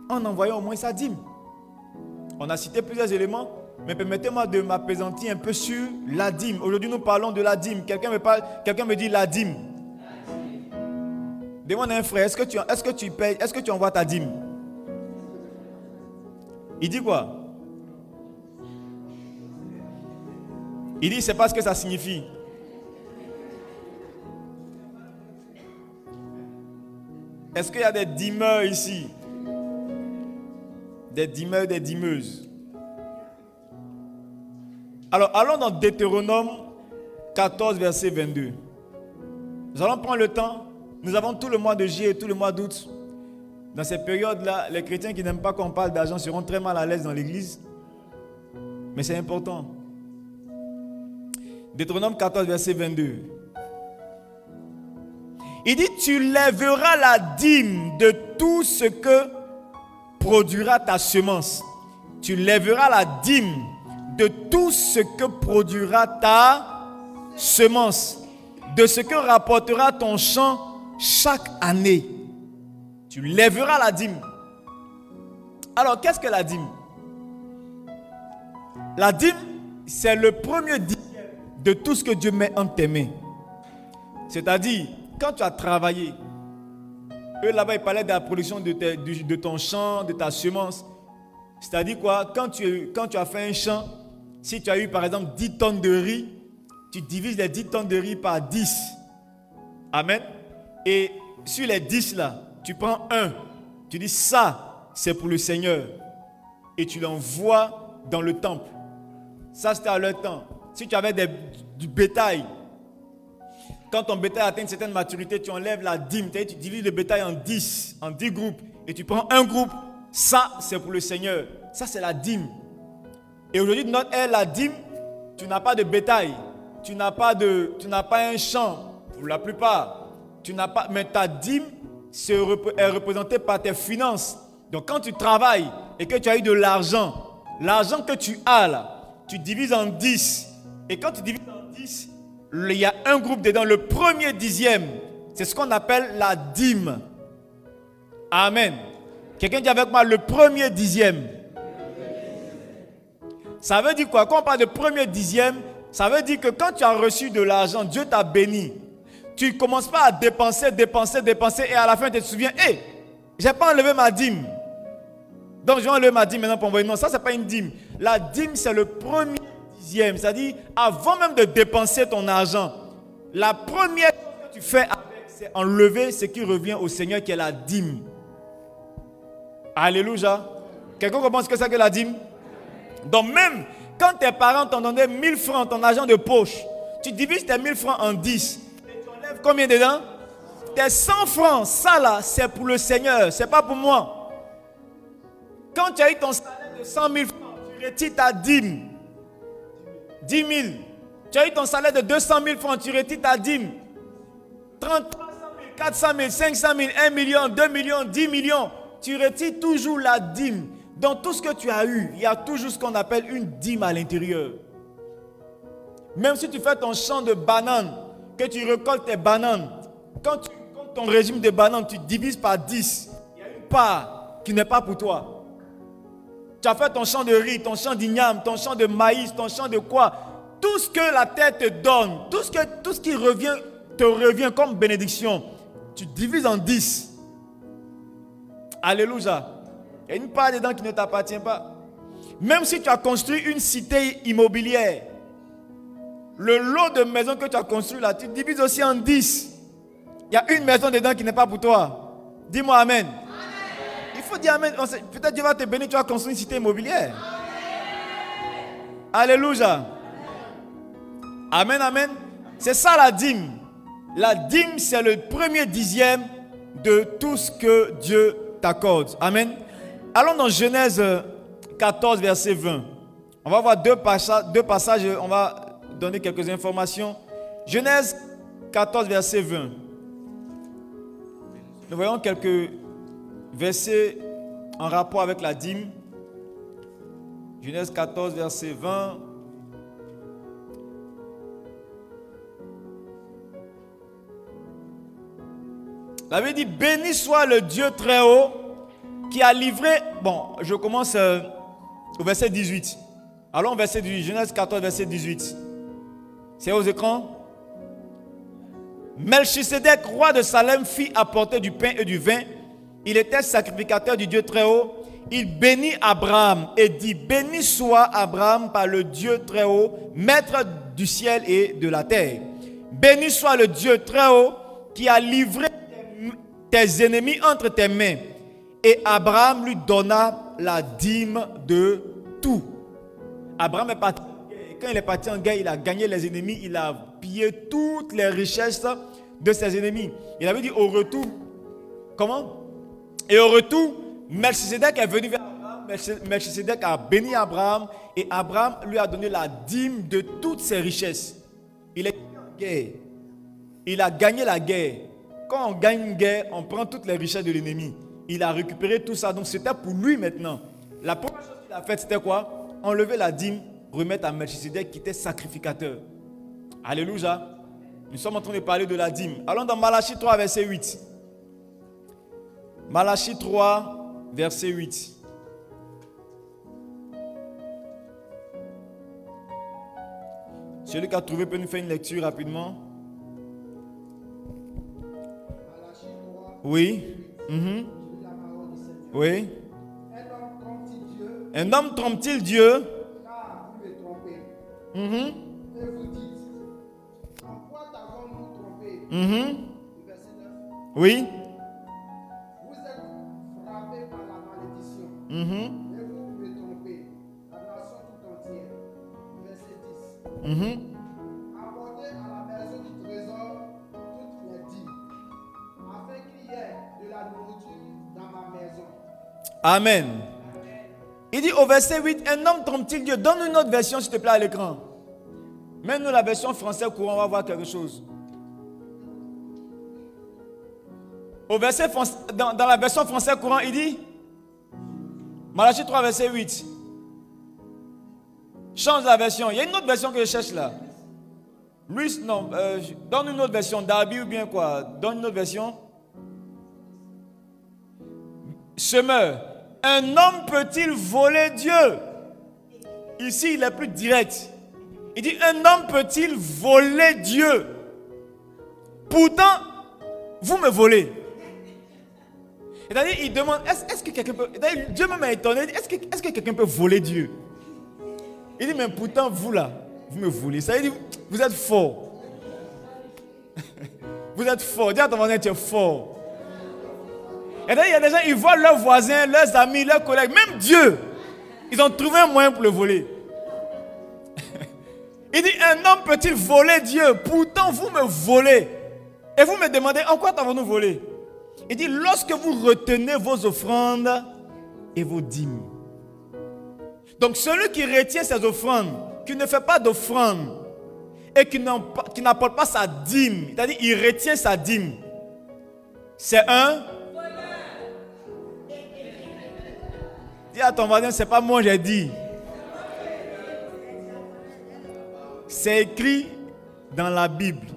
En envoyant au moins sa dîme. On a cité plusieurs éléments. mais permettez-moi de m'appesantir un peu sur la dîme. Aujourd'hui, nous parlons de la dîme. Quelqu'un me dit la dîme. Demande à un frère, est-ce que tu payes, est-ce que tu envoies ta dîme? Il dit quoi? Il dit, je ne sais pas ce que ça signifie. Est-ce qu'il y a des dîmeurs ici? Des dîmeurs, des dîmeuses. Alors, allons dans Deutéronome 14, verset 22. Nous allons prendre le temps. Nous avons tout le mois de juillet et tout le mois d'août. Dans ces périodes-là, les chrétiens qui n'aiment pas qu'on parle d'argent seront très mal à l'aise dans l'église. Mais c'est important. Deutéronome 14, verset 22. Il dit, tu lèveras la dîme de tout ce que produira ta semence. Tu lèveras la dîme de tout ce que produira ta semence, de ce que rapportera ton champ chaque année. Tu lèveras la dîme. Alors, qu'est-ce que la dîme? La dîme, c'est le premier dixième de tout ce que Dieu met entre tes mains. C'est-à-dire, quand tu as travaillé, eux là-bas, ils parlaient de la production de ton champ, de ta semence. C'est-à-dire quoi? Quand tu as fait un champ, si tu as eu par exemple 10 tonnes de riz, tu divises les 10 tonnes de riz par 10. Amen. Et sur les 10 là, tu prends un. Tu dis ça, c'est pour le Seigneur. Et tu l'envoies dans le temple. Ça, c'était à leur temps. Si tu avais du bétail, quand ton bétail atteint une certaine maturité, tu enlèves la dîme. Tu divises le bétail en 10 groupes. Et tu prends un groupe. Ça, c'est pour le Seigneur. Ça, c'est la dîme. Et aujourd'hui, dans notre ère, la dîme, tu n'as pas de bétail. Tu n'as pas un champ, pour la plupart. Mais ta dîme est représentée par tes finances. Donc, quand tu travailles et que tu as eu de l'argent que tu as là, tu divises en 10. Et quand tu divises en 10, il y a un groupe dedans, le premier dixième. C'est ce qu'on appelle la dîme. Amen. Quelqu'un dit avec moi le premier dixième. Ça veut dire quoi? Quand on parle de premier dixième, ça veut dire que quand tu as reçu de l'argent, Dieu t'a béni. Tu ne commences pas à dépenser et à la fin tu te souviens, hé, j'ai pas enlevé ma dîme. Donc je vais enlever ma dîme maintenant pour envoyer. Non, ça c'est pas une dîme. La dîme c'est le premier dixième. C'est-à-dire, avant même de dépenser ton argent, la première chose que tu fais avec, c'est enlever ce qui revient au Seigneur qui est la dîme. Alléluia. Quelqu'un comprend ce que c'est que la dîme? Donc même quand tes parents t'ont donné 1000 francs, ton argent de poche, tu divises tes 1000 francs en 10. Et tu enlèves combien dedans? Tes 100 francs, ça là, c'est pour le Seigneur, c'est pas pour moi. Quand tu as eu ton salaire de 100 000 francs, tu retires ta dîme. 10 000. Tu as eu ton salaire de 200 000 francs, tu retires ta dîme. 30, 300 000, 400 000, 500 000, 1 million, 2 millions, 10 millions. Tu retires toujours la dîme. Dans tout ce que tu as eu, il y a toujours ce qu'on appelle une dîme à l'intérieur. Même si tu fais ton champ de bananes, que tu récoltes tes bananes, quand tu comptes ton régime de bananes, tu divises par 10. Il y a une part qui n'est pas pour toi. Tu as fait ton champ de riz, ton champ d'igname, ton champ de maïs, ton champ de quoi? Tout ce que la terre te donne, tout ce qui te revient comme bénédiction, tu divises en 10. Alléluia. Il y a une part dedans qui ne t'appartient pas. Même si tu as construit une cité immobilière, le lot de maisons que tu as construit là, tu divises aussi en 10. Il y a une maison dedans qui n'est pas pour toi. Dis-moi amen. Amen. Il faut dire amen. Peut-être Dieu va te bénir, tu vas construire une cité immobilière. Amen. Alléluia. Amen, amen. C'est ça la dîme. La dîme, c'est le premier dixième de tout ce que Dieu t'accorde. Amen. Allons dans Genèse 14, verset 20. On va voir deux passages, on va donner quelques informations. Genèse 14, verset 20. Nous voyons quelques versets en rapport avec la dîme. Genèse 14, verset 20. La Bible dit, béni soit le Dieu très haut qui a livré, bon, je commence au verset 18. Allons verset 18. Genèse 14, verset 18. C'est aux écrans. Melchisedec, roi de Salem, fit apporter du pain et du vin. Il était sacrificateur du Dieu Très-Haut. Il bénit Abraham et dit: béni soit Abraham par le Dieu Très-Haut, maître du ciel et de la terre. Béni soit le Dieu Très-Haut qui a livré tes ennemis entre tes mains. Et Abraham lui donna la dîme de tout. Abraham est parti. Quand il est parti en guerre, il a gagné les ennemis, il a pillé toutes les richesses de ses ennemis. Il avait dit au retour, comment? Et au retour, Melchisedec est venu vers Abraham. Melchisedec a béni Abraham et Abraham lui a donné la dîme de toutes ses richesses. Il est en guerre. Il a gagné la guerre. Quand on gagne une guerre, on prend toutes les richesses de l'ennemi. Il a récupéré tout ça, donc c'était pour lui maintenant. La première chose qu'il a faite, c'était quoi? Enlever la dîme, remettre à Melchisedec qui était sacrificateur. Alléluia. Nous sommes en train de parler de la dîme. Allons dans Malachie 3, verset 8. Malachie 3, verset 8. Celui qui a trouvé peut nous faire une lecture rapidement. Oui. Oui. Un homme trompe-t-il Dieu? Car vous me trompez. Et vous dites: en quoi t'avons-nous trompé? Verset 9. Oui. Vous êtes frappés par la malédiction. Et vous me trompez, la nation tout entière. Verset 10. Apportez à la maison du trésor toutes les dîmes, afin qu'il y ait de la nourriture dans ma maison. Amen. Il dit au verset 8, un homme trompe-t-il Dieu? Donne une autre version s'il te plaît à l'écran. Mets-nous la version française courant, on va voir quelque chose. Au verset dans la version française courant, il dit Malachie 3, verset 8. Change la version. Il y a une autre version que je cherche là. Luis, non, donne une autre version. Darby ou bien quoi? Donne une autre version. Semeur. Un homme peut-il voler Dieu? Ici, il est plus direct. Il dit, un homme peut-il voler Dieu? Pourtant, vous me volez. C'est-à-dire, il demande, est-ce que quelqu'un peut... Dieu même est étonné, est-ce que quelqu'un peut voler Dieu? Il dit, mais pourtant, vous là, vous me volez. Ça veut dire, vous êtes fort. Vous êtes fort. Dis à ton voisin, tu es fort. Et là, il y a des gens, ils voient leurs voisins, leurs amis, leurs collègues, même Dieu. Ils ont trouvé un moyen pour le voler. Il dit, un homme peut-il voler Dieu? Pourtant, vous me volez. Et vous me demandez, en quoi t'avons-nous volé? Il dit, lorsque vous retenez vos offrandes et vos dîmes. Donc, celui qui retient ses offrandes, qui ne fait pas d'offrande et qui n'apporte pas sa dîme, c'est-à-dire, il retient sa dîme, c'est un... Dis à ton voisin, c'est pas moi j'ai dit. C'est écrit dans la Bible.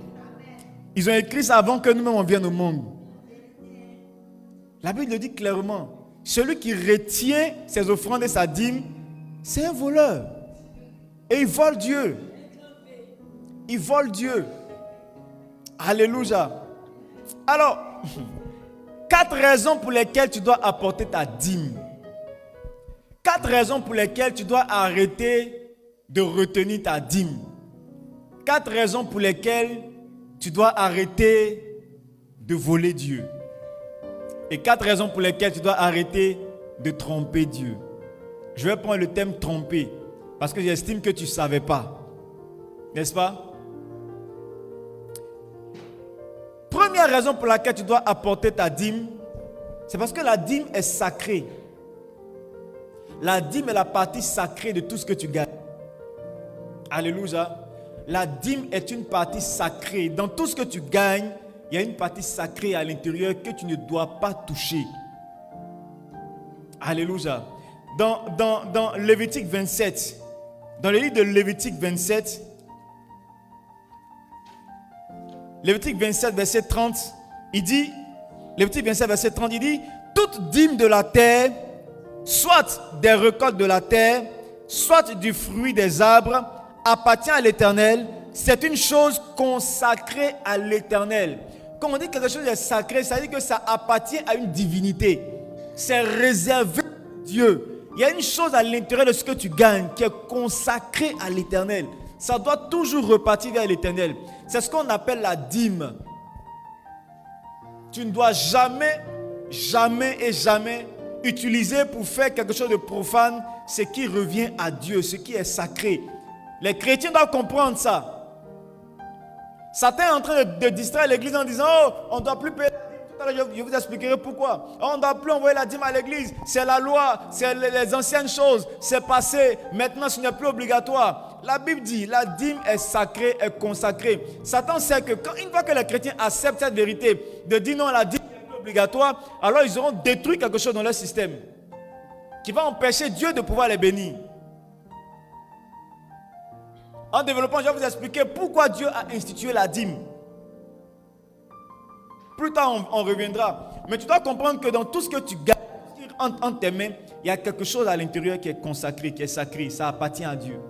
Ils ont écrit ça avant que nous-mêmes on vienne au monde. La Bible le dit clairement. Celui qui retient ses offrandes et sa dîme, c'est un voleur. Et il vole Dieu. Il vole Dieu. Alléluia. Alors, 4 raisons pour lesquelles tu dois apporter ta dîme. 4 raisons pour lesquelles tu dois arrêter de retenir ta dîme. 4 raisons pour lesquelles tu dois arrêter de voler Dieu. Et 4 raisons pour lesquelles tu dois arrêter de tromper Dieu. Je vais prendre le thème tromper parce que j'estime que tu ne savais pas. N'est-ce pas? Première raison pour laquelle tu dois apporter ta dîme, c'est parce que la dîme est sacrée. La dîme est la partie sacrée de tout ce que tu gagnes. Alléluia. La dîme est une partie sacrée. Dans tout ce que tu gagnes, il y a une partie sacrée à l'intérieur que tu ne dois pas toucher. Alléluia. Dans Lévitique 27, dans le livre de Lévitique 27, Lévitique 27, verset 30, il dit, Lévitique 27, verset 30, il dit, toute dîme de la terre, soit des récoltes de la terre, soit du fruit des arbres, appartient à l'Éternel. C'est une chose consacrée à l'Éternel. Quand on dit que quelque chose est sacré, ça veut dire que ça appartient à une divinité. C'est réservé à Dieu. Il y a une chose à l'intérieur de ce que tu gagnes qui est consacrée à l'Éternel. Ça doit toujours repartir vers l'Éternel. C'est ce qu'on appelle la dîme. Tu ne dois jamais utiliser pour faire quelque chose de profane ce qui revient à Dieu, ce qui est sacré. Les chrétiens doivent comprendre ça. Satan est en train de distraire l'église en disant « Oh, on ne doit plus payer la dîme. » Tout à l'heure, je vous expliquerai pourquoi. Oh, on ne doit plus envoyer la dîme à l'église. C'est la loi, c'est les anciennes choses, c'est passé. Maintenant, ce n'est plus obligatoire. La Bible dit la dîme est sacrée, est consacrée. Satan sait que une fois que les chrétiens acceptent cette vérité, de dire non, la dîme n'est plus obligatoire, alors ils auront détruit quelque chose dans leur système qui va empêcher Dieu de pouvoir les bénir. En développant, je vais vous expliquer pourquoi Dieu a institué la dîme. Plus tard, on reviendra. Mais tu dois comprendre que dans tout ce que tu gagnes entre tes mains, il y a quelque chose à l'intérieur qui est consacré, qui est sacré. Ça appartient à Dieu.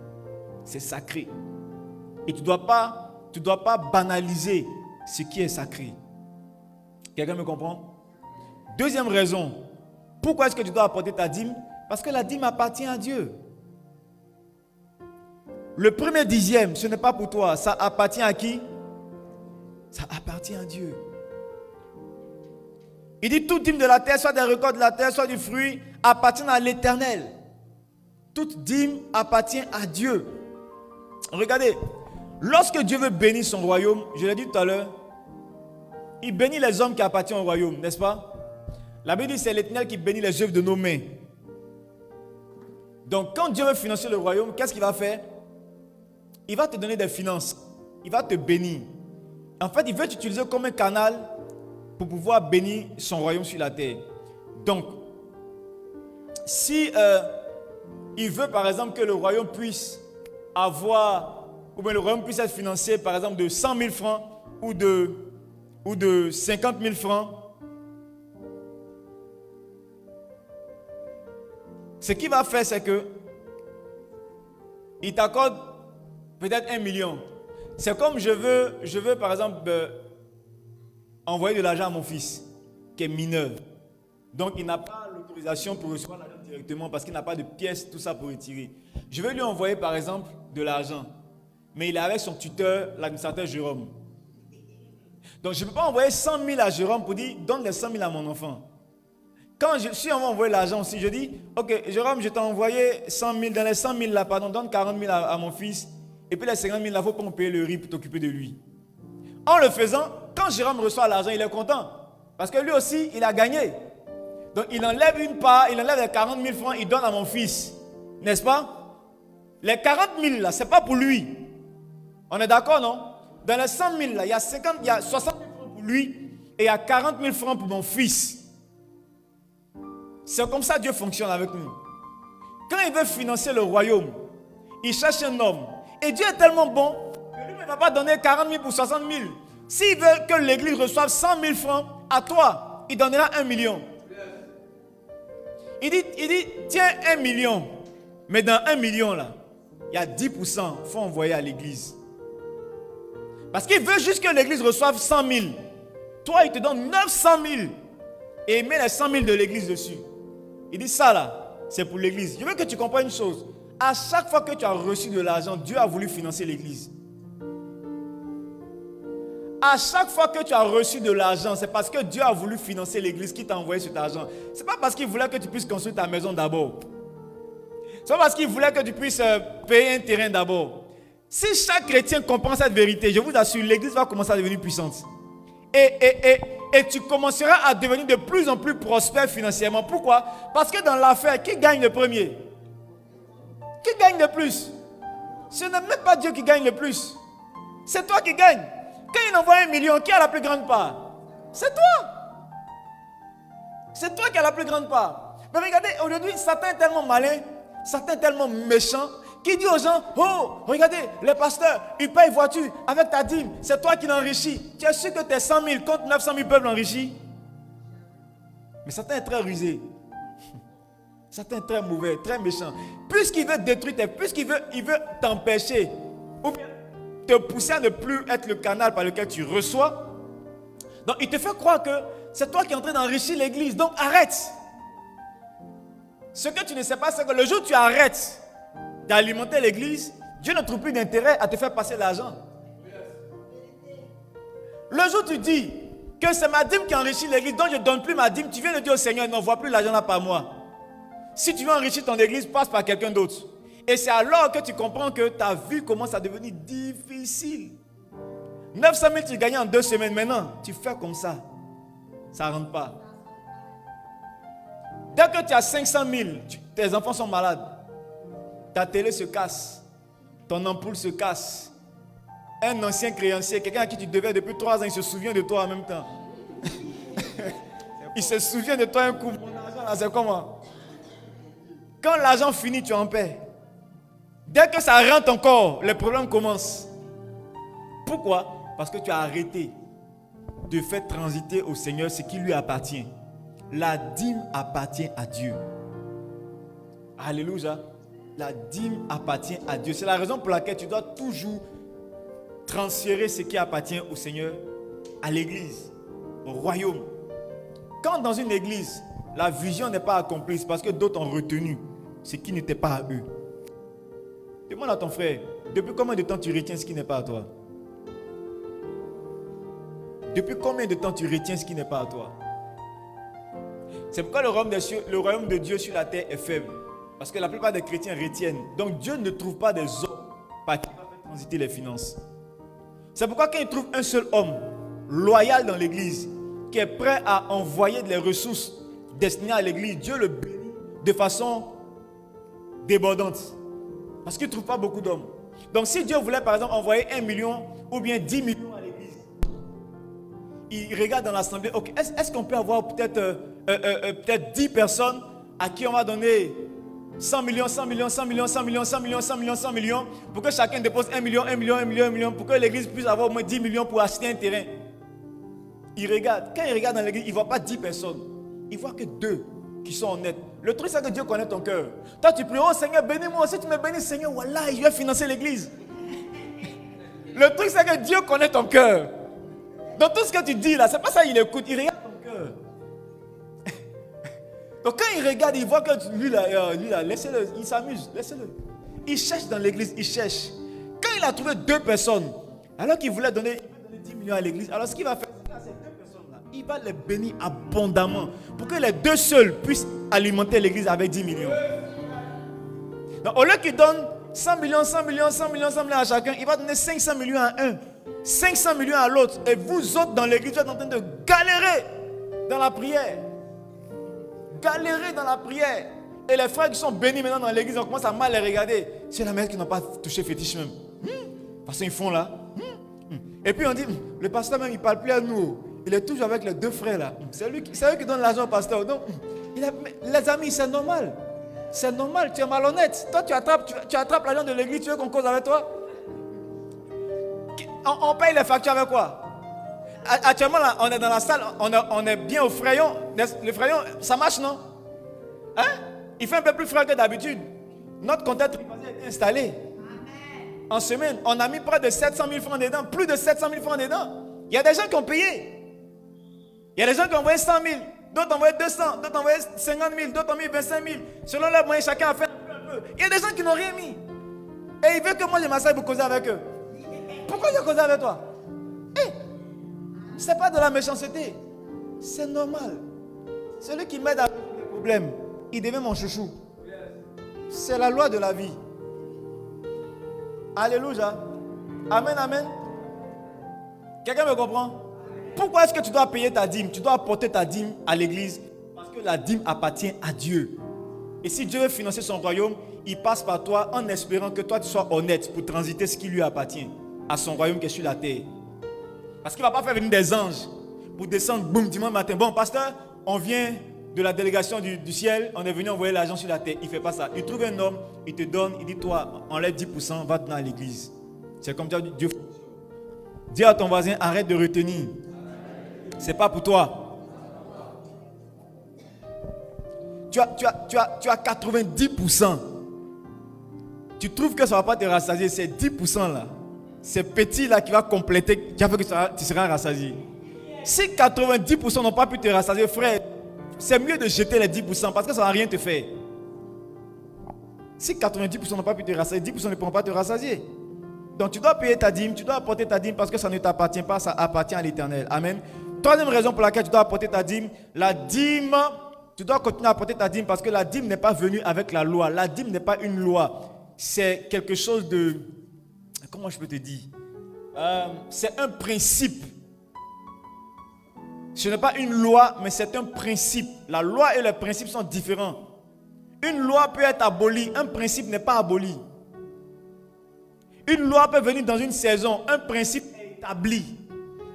C'est sacré. Et tu ne dois pas banaliser ce qui est sacré. Quelqu'un me comprend? Deuxième raison. Pourquoi est-ce que tu dois apporter ta dîme? Parce que la dîme appartient à Dieu. Le premier dixième, ce n'est pas pour toi. Ça appartient à qui? Ça appartient à Dieu. Il dit toute dîme de la terre, soit des récoltes de la terre, soit du fruit, appartient à l'Éternel. Toute dîme appartient à Dieu. Regardez, lorsque Dieu veut bénir son royaume, je l'ai dit tout à l'heure, il bénit les hommes qui appartiennent au royaume, n'est-ce pas? La Bible dit c'est l'Éternel qui bénit les œuvres de nos mains. Donc quand Dieu veut financer le royaume, qu'est-ce qu'il va faire? Il va te donner des finances. Il va te bénir. En fait, il veut t'utiliser comme un canal pour pouvoir bénir son royaume sur la terre. Donc, si il veut par exemple que le royaume puisse avoir, ou bien le royaume puisse être financé par exemple de 100 000 francs ou de 50 000 francs, ce qu'il va faire, c'est que il t'accorde peut-être 1 million. C'est comme je veux par exemple envoyer de l'argent à mon fils qui est mineur. Donc il n'a pas l'autorisation pour recevoir l'argent directement parce qu'il n'a pas de pièces, tout ça pour retirer. Je vais lui envoyer par exemple de l'argent. Mais il est avec son tuteur, l'administrateur Jérôme. Donc je ne peux pas envoyer 100 000 à Jérôme pour dire donne les 100 000 à mon enfant. Si on va envoyer l'argent aussi, je dis ok Jérôme, je t'ai envoyé 100 000, dans les 100 000 là, pardon, donne 40 000 à mon fils. Et puis les 50 000 là, il faut qu'on paye le riz pour t'occuper de lui. En le faisant, quand Jérôme reçoit l'argent, il est content. Parce que lui aussi, il a gagné. Donc il enlève une part, il enlève les 40 000 francs, il donne à mon fils. N'est-ce pas? Les 40 000 là, ce n'est pas pour lui. On est d'accord, non? Dans les 100 000 là, il y a 60 000 francs pour lui et il y a 40 000 francs pour mon fils. C'est comme ça que Dieu fonctionne avec nous. Quand il veut financer le royaume, il cherche un homme. Et Dieu est tellement bon que lui ne va pas donner 40 000 pour 60 000. S'il veut que l'église reçoive 100 000 francs, à toi, il donnera 1 million. Il dit, tiens 1 million. Mais dans 1 million là, il y a 10% qu'il faut envoyer à l'église. Parce qu'il veut juste que l'église reçoive 100 000. Toi, il te donne 900 000. Et il met les 100 000 de l'église dessus. Il dit ça là, c'est pour l'église. Je veux que tu comprennes une chose. À chaque fois que tu as reçu de l'argent, Dieu a voulu financer l'église. À chaque fois que tu as reçu de l'argent, c'est parce que Dieu a voulu financer l'église qui t'a envoyé cet argent. Ce n'est pas parce qu'il voulait que tu puisses construire ta maison d'abord. Ce n'est pas parce qu'il voulait que tu puisses payer un terrain d'abord. Si chaque chrétien comprend cette vérité, je vous assure, l'église va commencer à devenir puissante. Et tu commenceras à devenir de plus en plus prospère financièrement. Pourquoi? Parce que dans l'affaire, qui gagne le premier? Qui gagne le plus? Ce n'est même pas Dieu qui gagne le plus. C'est toi qui gagnes. Quand il envoie 1 million, qui a la plus grande part? C'est toi. C'est toi qui as la plus grande part. Mais regardez, aujourd'hui, Satan est tellement malin, Satan est tellement méchant, qui dit aux gens, oh, regardez, les pasteurs, ils payent voiture avec ta dîme. C'est toi qui l'enrichis. Tu es sûr que tes 100 000 contre 900 000 peuvent l'enrichir? Mais Satan est très rusé. Satan est très mauvais, très méchant. Puisqu'il veut détruire, puisqu'il veut t'empêcher, ou bien te pousser à ne plus être le canal par lequel tu reçois, donc il te fait croire que c'est toi qui es en train d'enrichir l'église. Donc arrête. Ce que tu ne sais pas, c'est que le jour où tu arrêtes d'alimenter l'église, Dieu ne trouve plus d'intérêt à te faire passer l'argent. Le jour où tu dis que c'est ma dîme qui enrichit l'église, donc je ne donne plus ma dîme, tu viens de dire au Seigneur, n'envoie plus l'argent là par moi. Si tu veux enrichir ton église, passe par quelqu'un d'autre. Et c'est alors que tu comprends que ta vie commence à devenir difficile. 900 000 tu gagnes en 2 semaines. Maintenant, tu fais comme ça. Ça ne rentre pas. Dès que tu as 500 000, tes enfants sont malades. Ta télé se casse. Ton ampoule se casse. Un ancien créancier, quelqu'un à qui tu devais depuis 3 ans, il se souvient de toi en même temps. Il se souvient de toi un coup. Mon argent là, c'est comment? Quand l'argent finit, tu es en paix. Dès que ça rentre encore, les problèmes commencent. Pourquoi? Parce que tu as arrêté de faire transiter au Seigneur ce qui lui appartient. La dîme appartient à Dieu. Alléluia. La dîme appartient à Dieu. C'est la raison pour laquelle tu dois toujours transférer ce qui appartient au Seigneur à l'église, au royaume. Quand dans une église, la vision n'est pas accomplie, c'est parce que d'autres ont retenu ce qui n'était pas à eux. Demande à ton frère, depuis combien de temps tu retiens ce qui n'est pas à toi? Depuis combien de temps tu retiens ce qui n'est pas à toi? C'est pourquoi le royaume de Dieu sur la terre est faible. Parce que la plupart des chrétiens retiennent. Donc Dieu ne trouve pas des hommes par qui il va faire transiter les finances. C'est pourquoi quand il trouve un seul homme loyal dans l'église, qui est prêt à envoyer des ressources destinées à l'église, Dieu le bénit de façon débordante. Parce qu'il ne trouve pas beaucoup d'hommes. Donc si Dieu voulait par exemple envoyer 1 million ou bien 10 millions à l'église, il regarde dans l'assemblée, okay, est-ce qu'on peut avoir peut-être 10 personnes à qui on va donner 100 millions, 100 millions, 100 millions, 100 millions, 100 millions, 100 millions, 100 millions, pour que chacun dépose 1 million, 1 million, 1 million, 1 million, pour que l'église puisse avoir au moins 10 millions pour acheter un terrain. Il regarde. Quand il regarde dans l'église, il ne voit pas 10 personnes. Il voit que 2 qui sont honnêtes. Le truc, c'est que Dieu connaît ton cœur. Toi, tu pries, oh Seigneur, bénis-moi. Si tu me bénis, Seigneur, voilà, je vais financer l'église. Le truc, c'est que Dieu connaît ton cœur. Dans tout ce que tu dis là, c'est pas ça, il écoute, il regarde ton cœur. Donc quand il regarde, il voit que lui là, laissez-le, il s'amuse, laissez-le. Il cherche dans l'église, il cherche. Quand il a trouvé 2 personnes, alors qu'il voulait donner 10 millions à l'église, alors ce qu'il va faire, c'est ces 2 personnes-là, il va les bénir abondamment pour que les 2 seuls puissent alimenter l'église avec 10 millions. Donc au lieu qu'il donne 100 millions, 100 millions, 100 millions, 100 millions à chacun, il va donner 500 millions à un, 500 millions à l'autre. Et vous autres dans l'église, vous êtes en train de galérer dans la prière. Galérer dans la prière. Et les frères qui sont bénis maintenant dans l'église, on commence à mal les regarder. C'est la mère qui n'a pas touché fétiche même. Parce qu'ils font là. Et puis on dit, le pasteur même, il ne parle plus à nous. Il est toujours avec les 2 frères là. C'est eux qui donnent l'argent au pasteur. Donc, les amis, c'est normal. C'est normal, tu es malhonnête. Toi, tu attrapes l'argent de l'église, tu veux qu'on cause avec toi? On paye les factures avec quoi? Actuellement, là, on est dans la salle, on est bien au frayon. Le frayon, ça marche, non? Hein? Il fait un peu plus frais que d'habitude. Notre compteur triphasé est installé. Amen. En semaine, on a mis près de 700 000 francs dedans, plus de 700 000 francs dedans. Il y a des gens qui ont payé. Il y a des gens qui ont envoyé 100 000, d'autres ont envoyé 200, d'autres ont envoyé 50 000, d'autres ont mis 25 000. Selon leurs moyens, chacun a fait un peu. Il y a des gens qui n'ont rien mis. Et ils veulent que moi je m'asseye pour causer avec eux. Pourquoi je cause avec toi? Ce n'est pas de la méchanceté. C'est normal. Celui qui m'aide à résoudre les problèmes, il devient mon chouchou. C'est la loi de la vie. Alléluia. Amen, amen. Quelqu'un me comprend? Pourquoi est-ce que tu dois payer ta dîme? Tu dois apporter ta dîme à l'église parce que la dîme appartient à Dieu. Et si Dieu veut financer son royaume, il passe par toi en espérant que toi tu sois honnête pour transiter ce qui lui appartient à son royaume qui est sur la terre. Parce qu'il ne va pas faire venir des anges pour descendre, boum, dimanche matin. Bon, pasteur, on vient de la délégation du ciel, on est venu envoyer l'argent sur la terre. Il ne fait pas ça. Il trouve un homme, il te donne, il dit, toi, enlève 10%, va donner à l'église. C'est comme ça, Dieu. Dis à ton voisin, arrête de retenir. Ce n'est pas pour toi. tu as 90%. Tu trouves que ça ne va pas te rassasier, c'est 10% là. C'est petit là qui va compléter, qui va faire que tu seras rassasié. Si 90% n'ont pas pu te rassasier, frère, c'est mieux de jeter les 10% parce que ça ne va rien te faire. Si 90% n'ont pas pu te rassasier, 10% ne pourront pas te rassasier. Donc tu dois payer ta dîme, tu dois apporter ta dîme parce que ça ne t'appartient pas, ça appartient à l'Éternel. Amen. Troisième raison pour laquelle tu dois apporter ta dîme, la dîme, tu dois continuer à apporter ta dîme parce que la dîme n'est pas venue avec la loi. La dîme n'est pas une loi. C'est quelque chose de... Comment je peux te dire? C'est un principe. Ce n'est pas une loi, mais c'est un principe. La loi et le principe sont différents. Une loi peut être abolie, un principe n'est pas aboli. Une loi peut venir dans une saison, un principe est établi.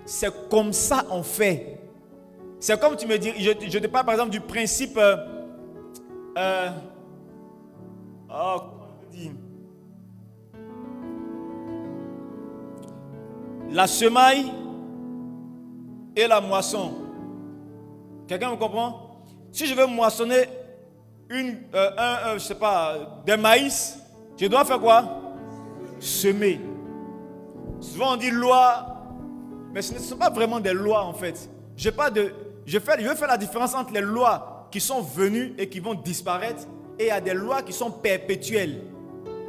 C'est comme ça on fait. C'est comme tu me dis, je te parle par exemple du principe... comment je peux dire? La semaille et la moisson. Quelqu'un me comprend? Si je veux moissonner je sais pas, des maïs, je dois faire quoi? Semer. Souvent on dit loi, mais ce ne sont pas vraiment des lois en fait. Je veux faire la différence entre les lois qui sont venues et qui vont disparaître et il y a des lois qui sont perpétuelles.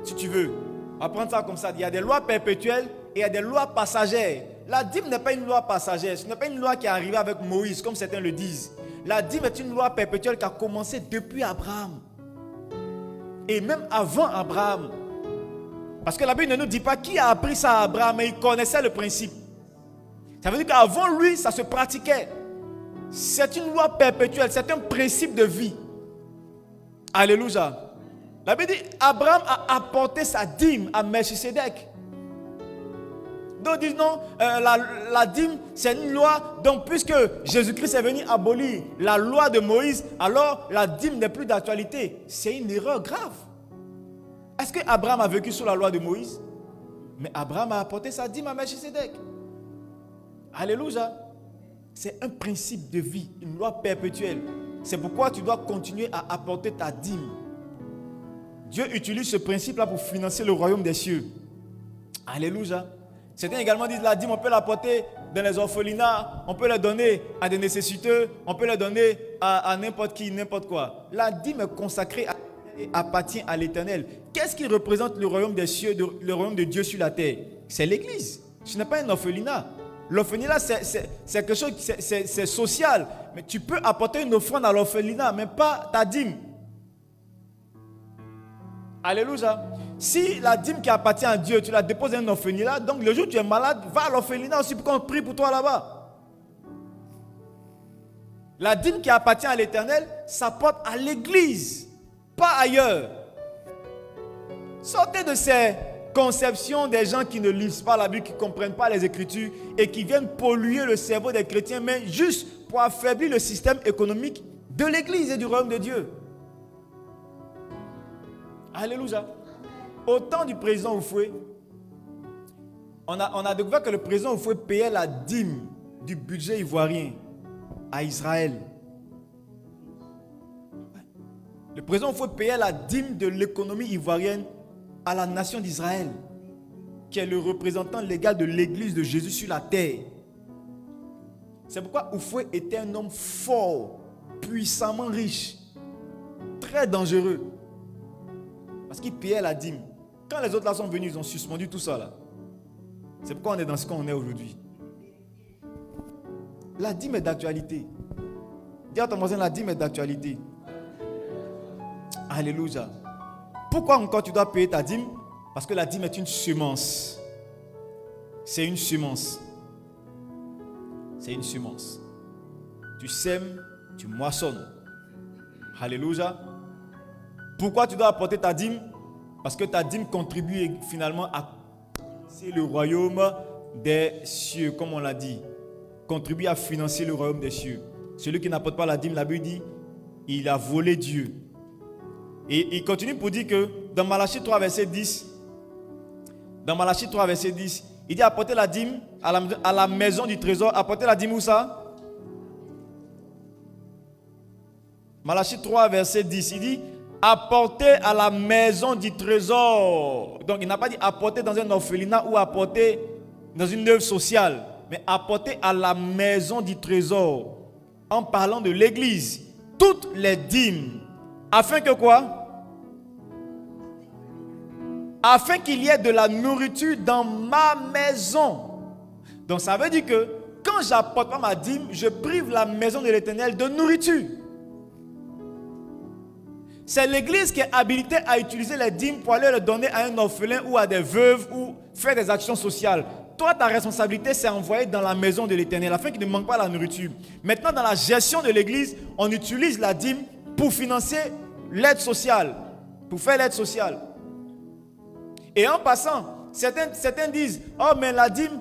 Si tu veux, on va prendre ça comme ça. Il y a des lois perpétuelles et il y a des lois passagères. La dîme n'est pas une loi passagère. Ce n'est pas une loi qui est arrivée avec Moïse, comme certains le disent. La dîme est une loi perpétuelle qui a commencé depuis Abraham. Et même avant Abraham. Parce que la Bible ne nous dit pas qui a appris ça à Abraham, mais il connaissait le principe. Ça veut dire qu'avant lui, ça se pratiquait. C'est une loi perpétuelle, c'est un principe de vie. Alléluia. La Bible dit, Abraham a apporté sa dîme à Melchisedec. D'autres disent non, la dîme c'est une loi, donc puisque Jésus-Christ est venu abolir la loi de Moïse, alors la dîme n'est plus d'actualité. C'est une erreur grave. Est-ce que Abraham a vécu sous la loi de Moïse? Mais Abraham a apporté sa dîme à Melchisedec. Alléluia. C'est un principe de vie, une loi perpétuelle. C'est pourquoi tu dois continuer à apporter ta dîme. Dieu utilise ce principe-là pour financer le royaume des cieux. Alléluia. Certains également disent la dîme, on peut l'apporter dans les orphelinats, on peut la donner à des nécessiteux, on peut la donner à n'importe qui, n'importe quoi. La dîme est consacrée et appartient à l'Éternel. Qu'est-ce qui représente le royaume des cieux, le royaume de Dieu sur la terre? C'est l'Église. Ce n'est pas un orphelinat. L'orphelinat, c'est quelque chose, c'est social. Mais tu peux apporter une offrande à l'orphelinat, mais pas ta dîme. Alléluia. Si la dîme qui appartient à Dieu, tu la déposes dans un orphelinat, donc le jour où tu es malade, va à l'orphelinat aussi pour qu'on prie pour toi là-bas. La dîme qui appartient à l'Éternel s'apporte à l'Église, pas ailleurs. Sortez de ces conceptions des gens qui ne lisent pas la Bible, qui ne comprennent pas les Écritures et qui viennent polluer le cerveau des chrétiens, mais juste pour affaiblir le système économique de l'Église et du royaume de Dieu. Alléluia. Au temps du président Oufoué, on a découvert que le président Oufoué payait la dîme du budget ivoirien à Israël. Le président Oufoué payait la dîme de l'économie ivoirienne à la nation d'Israël, qui est le représentant légal de l'église de Jésus sur la terre. C'est pourquoi Oufoué était un homme fort, puissamment riche, très dangereux. Parce qu'il payait la dîme. Quand les autres là sont venus, ils ont suspendu tout ça là. C'est pourquoi on est dans ce qu'on est aujourd'hui. La dîme est d'actualité. Dis à ton voisin, la dîme est d'actualité. Alléluia. Pourquoi encore tu dois payer ta dîme? Parce que la dîme est une semence. C'est une semence. C'est une semence. Tu sèmes, tu moissonnes. Alléluia. Pourquoi tu dois apporter ta dîme? Parce que ta dîme contribue finalement à financer le royaume des cieux, comme on l'a dit. Contribue à financer le royaume des cieux. Celui qui n'apporte pas la dîme, la Bible dit, il a volé Dieu. Et il continue pour dire que dans Malachie 3, verset 10, il dit apportez la dîme à la maison du trésor. Apportez la dîme où ça? Malachie 3, verset 10, il dit apporter à la maison du trésor. Donc il n'a pas dit apporter dans un orphelinat ou apporter dans une œuvre sociale, mais apporter à la maison du trésor, en parlant de l'église, toutes les dîmes, afin que quoi? Afin qu'il y ait de la nourriture dans ma maison. Donc ça veut dire que quand j'apporte pas ma dîme, je prive la maison de l'Éternel de nourriture. C'est l'église qui est habilitée à utiliser les dîmes pour aller le donner à un orphelin ou à des veuves ou faire des actions sociales. Toi, ta responsabilité, c'est envoyer dans la maison de l'Éternel afin qu'il ne manque pas la nourriture. Maintenant, dans la gestion de l'église, on utilise la dîme pour financer l'aide sociale, pour faire l'aide sociale. Et en passant, certains disent, oh mais la dîme,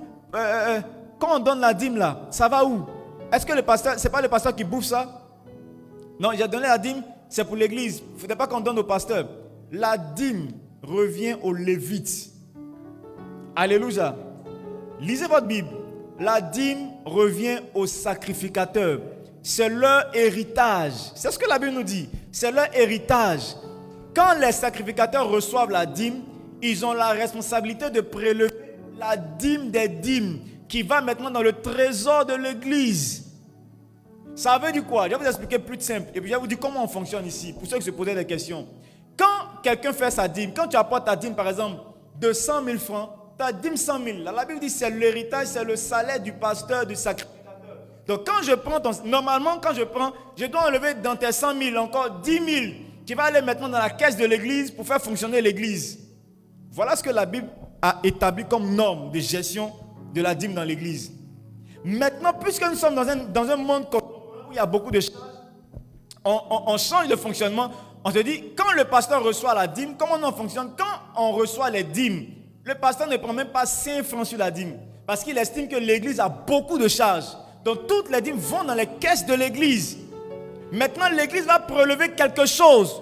quand on donne la dîme là, ça va où? Est-ce que le pasteur, c'est pas le pasteur qui bouffe ça? Non, j'ai donné la dîme, c'est pour l'église. Il ne faudrait pas qu'on donne au pasteur. La dîme revient aux Lévites. Alléluia. Lisez votre Bible. La dîme revient aux sacrificateurs. C'est leur héritage. C'est ce que la Bible nous dit. C'est leur héritage. Quand les sacrificateurs reçoivent la dîme, ils ont la responsabilité de prélever la dîme des dîmes qui va maintenant dans le trésor de l'église. Ça veut dire quoi? Je vais vous expliquer plus simple. Et puis je vais vous dire comment on fonctionne ici, pour ceux qui se posaient des questions. Quand quelqu'un fait sa dîme, quand tu apportes ta dîme par exemple de 100 000 francs, ta dîme 100 000, là, la Bible dit c'est l'héritage, c'est le salaire du pasteur, du sacrificateur. Donc quand je prends normalement quand je prends, je dois enlever dans tes 100 000 encore 10 000 qui va aller maintenant dans la caisse de l'église pour faire fonctionner l'église. Voilà ce que la Bible a établi comme norme de gestion de la dîme dans l'église. Maintenant, puisque nous sommes dans un monde où il y a beaucoup de charges, on change de fonctionnement. On se dit, quand le pasteur reçoit la dîme, comment on fonctionne? Quand on reçoit les dîmes, le pasteur ne prend même pas 5 francs sur la dîme parce qu'il estime que l'église a beaucoup de charges. Donc toutes les dîmes vont dans les caisses de l'église. Maintenant, l'église va prélever quelque chose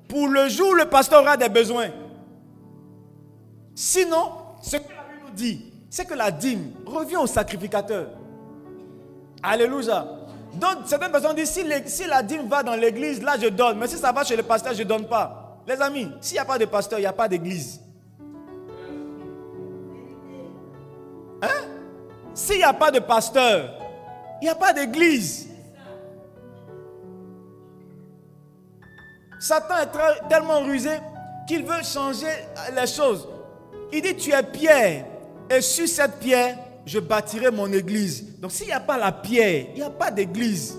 pour le jour où le pasteur aura des besoins. Sinon, ce que la Bible nous dit, c'est que la dîme revient au sacrificateur. Alléluia. Donc, certaines personnes disent, si la dîme va dans l'église, là je donne. Mais si ça va chez le pasteur, je ne donne pas. Les amis, s'il n'y a pas de pasteur, il n'y a pas d'église. Hein? S'il n'y a pas de pasteur, il n'y a pas d'église. Satan est tellement rusé qu'il veut changer les choses. Il dit, tu es pierre, et sur cette pierre, je bâtirai mon église. Donc s'il n'y a pas la pierre, il n'y a pas d'église.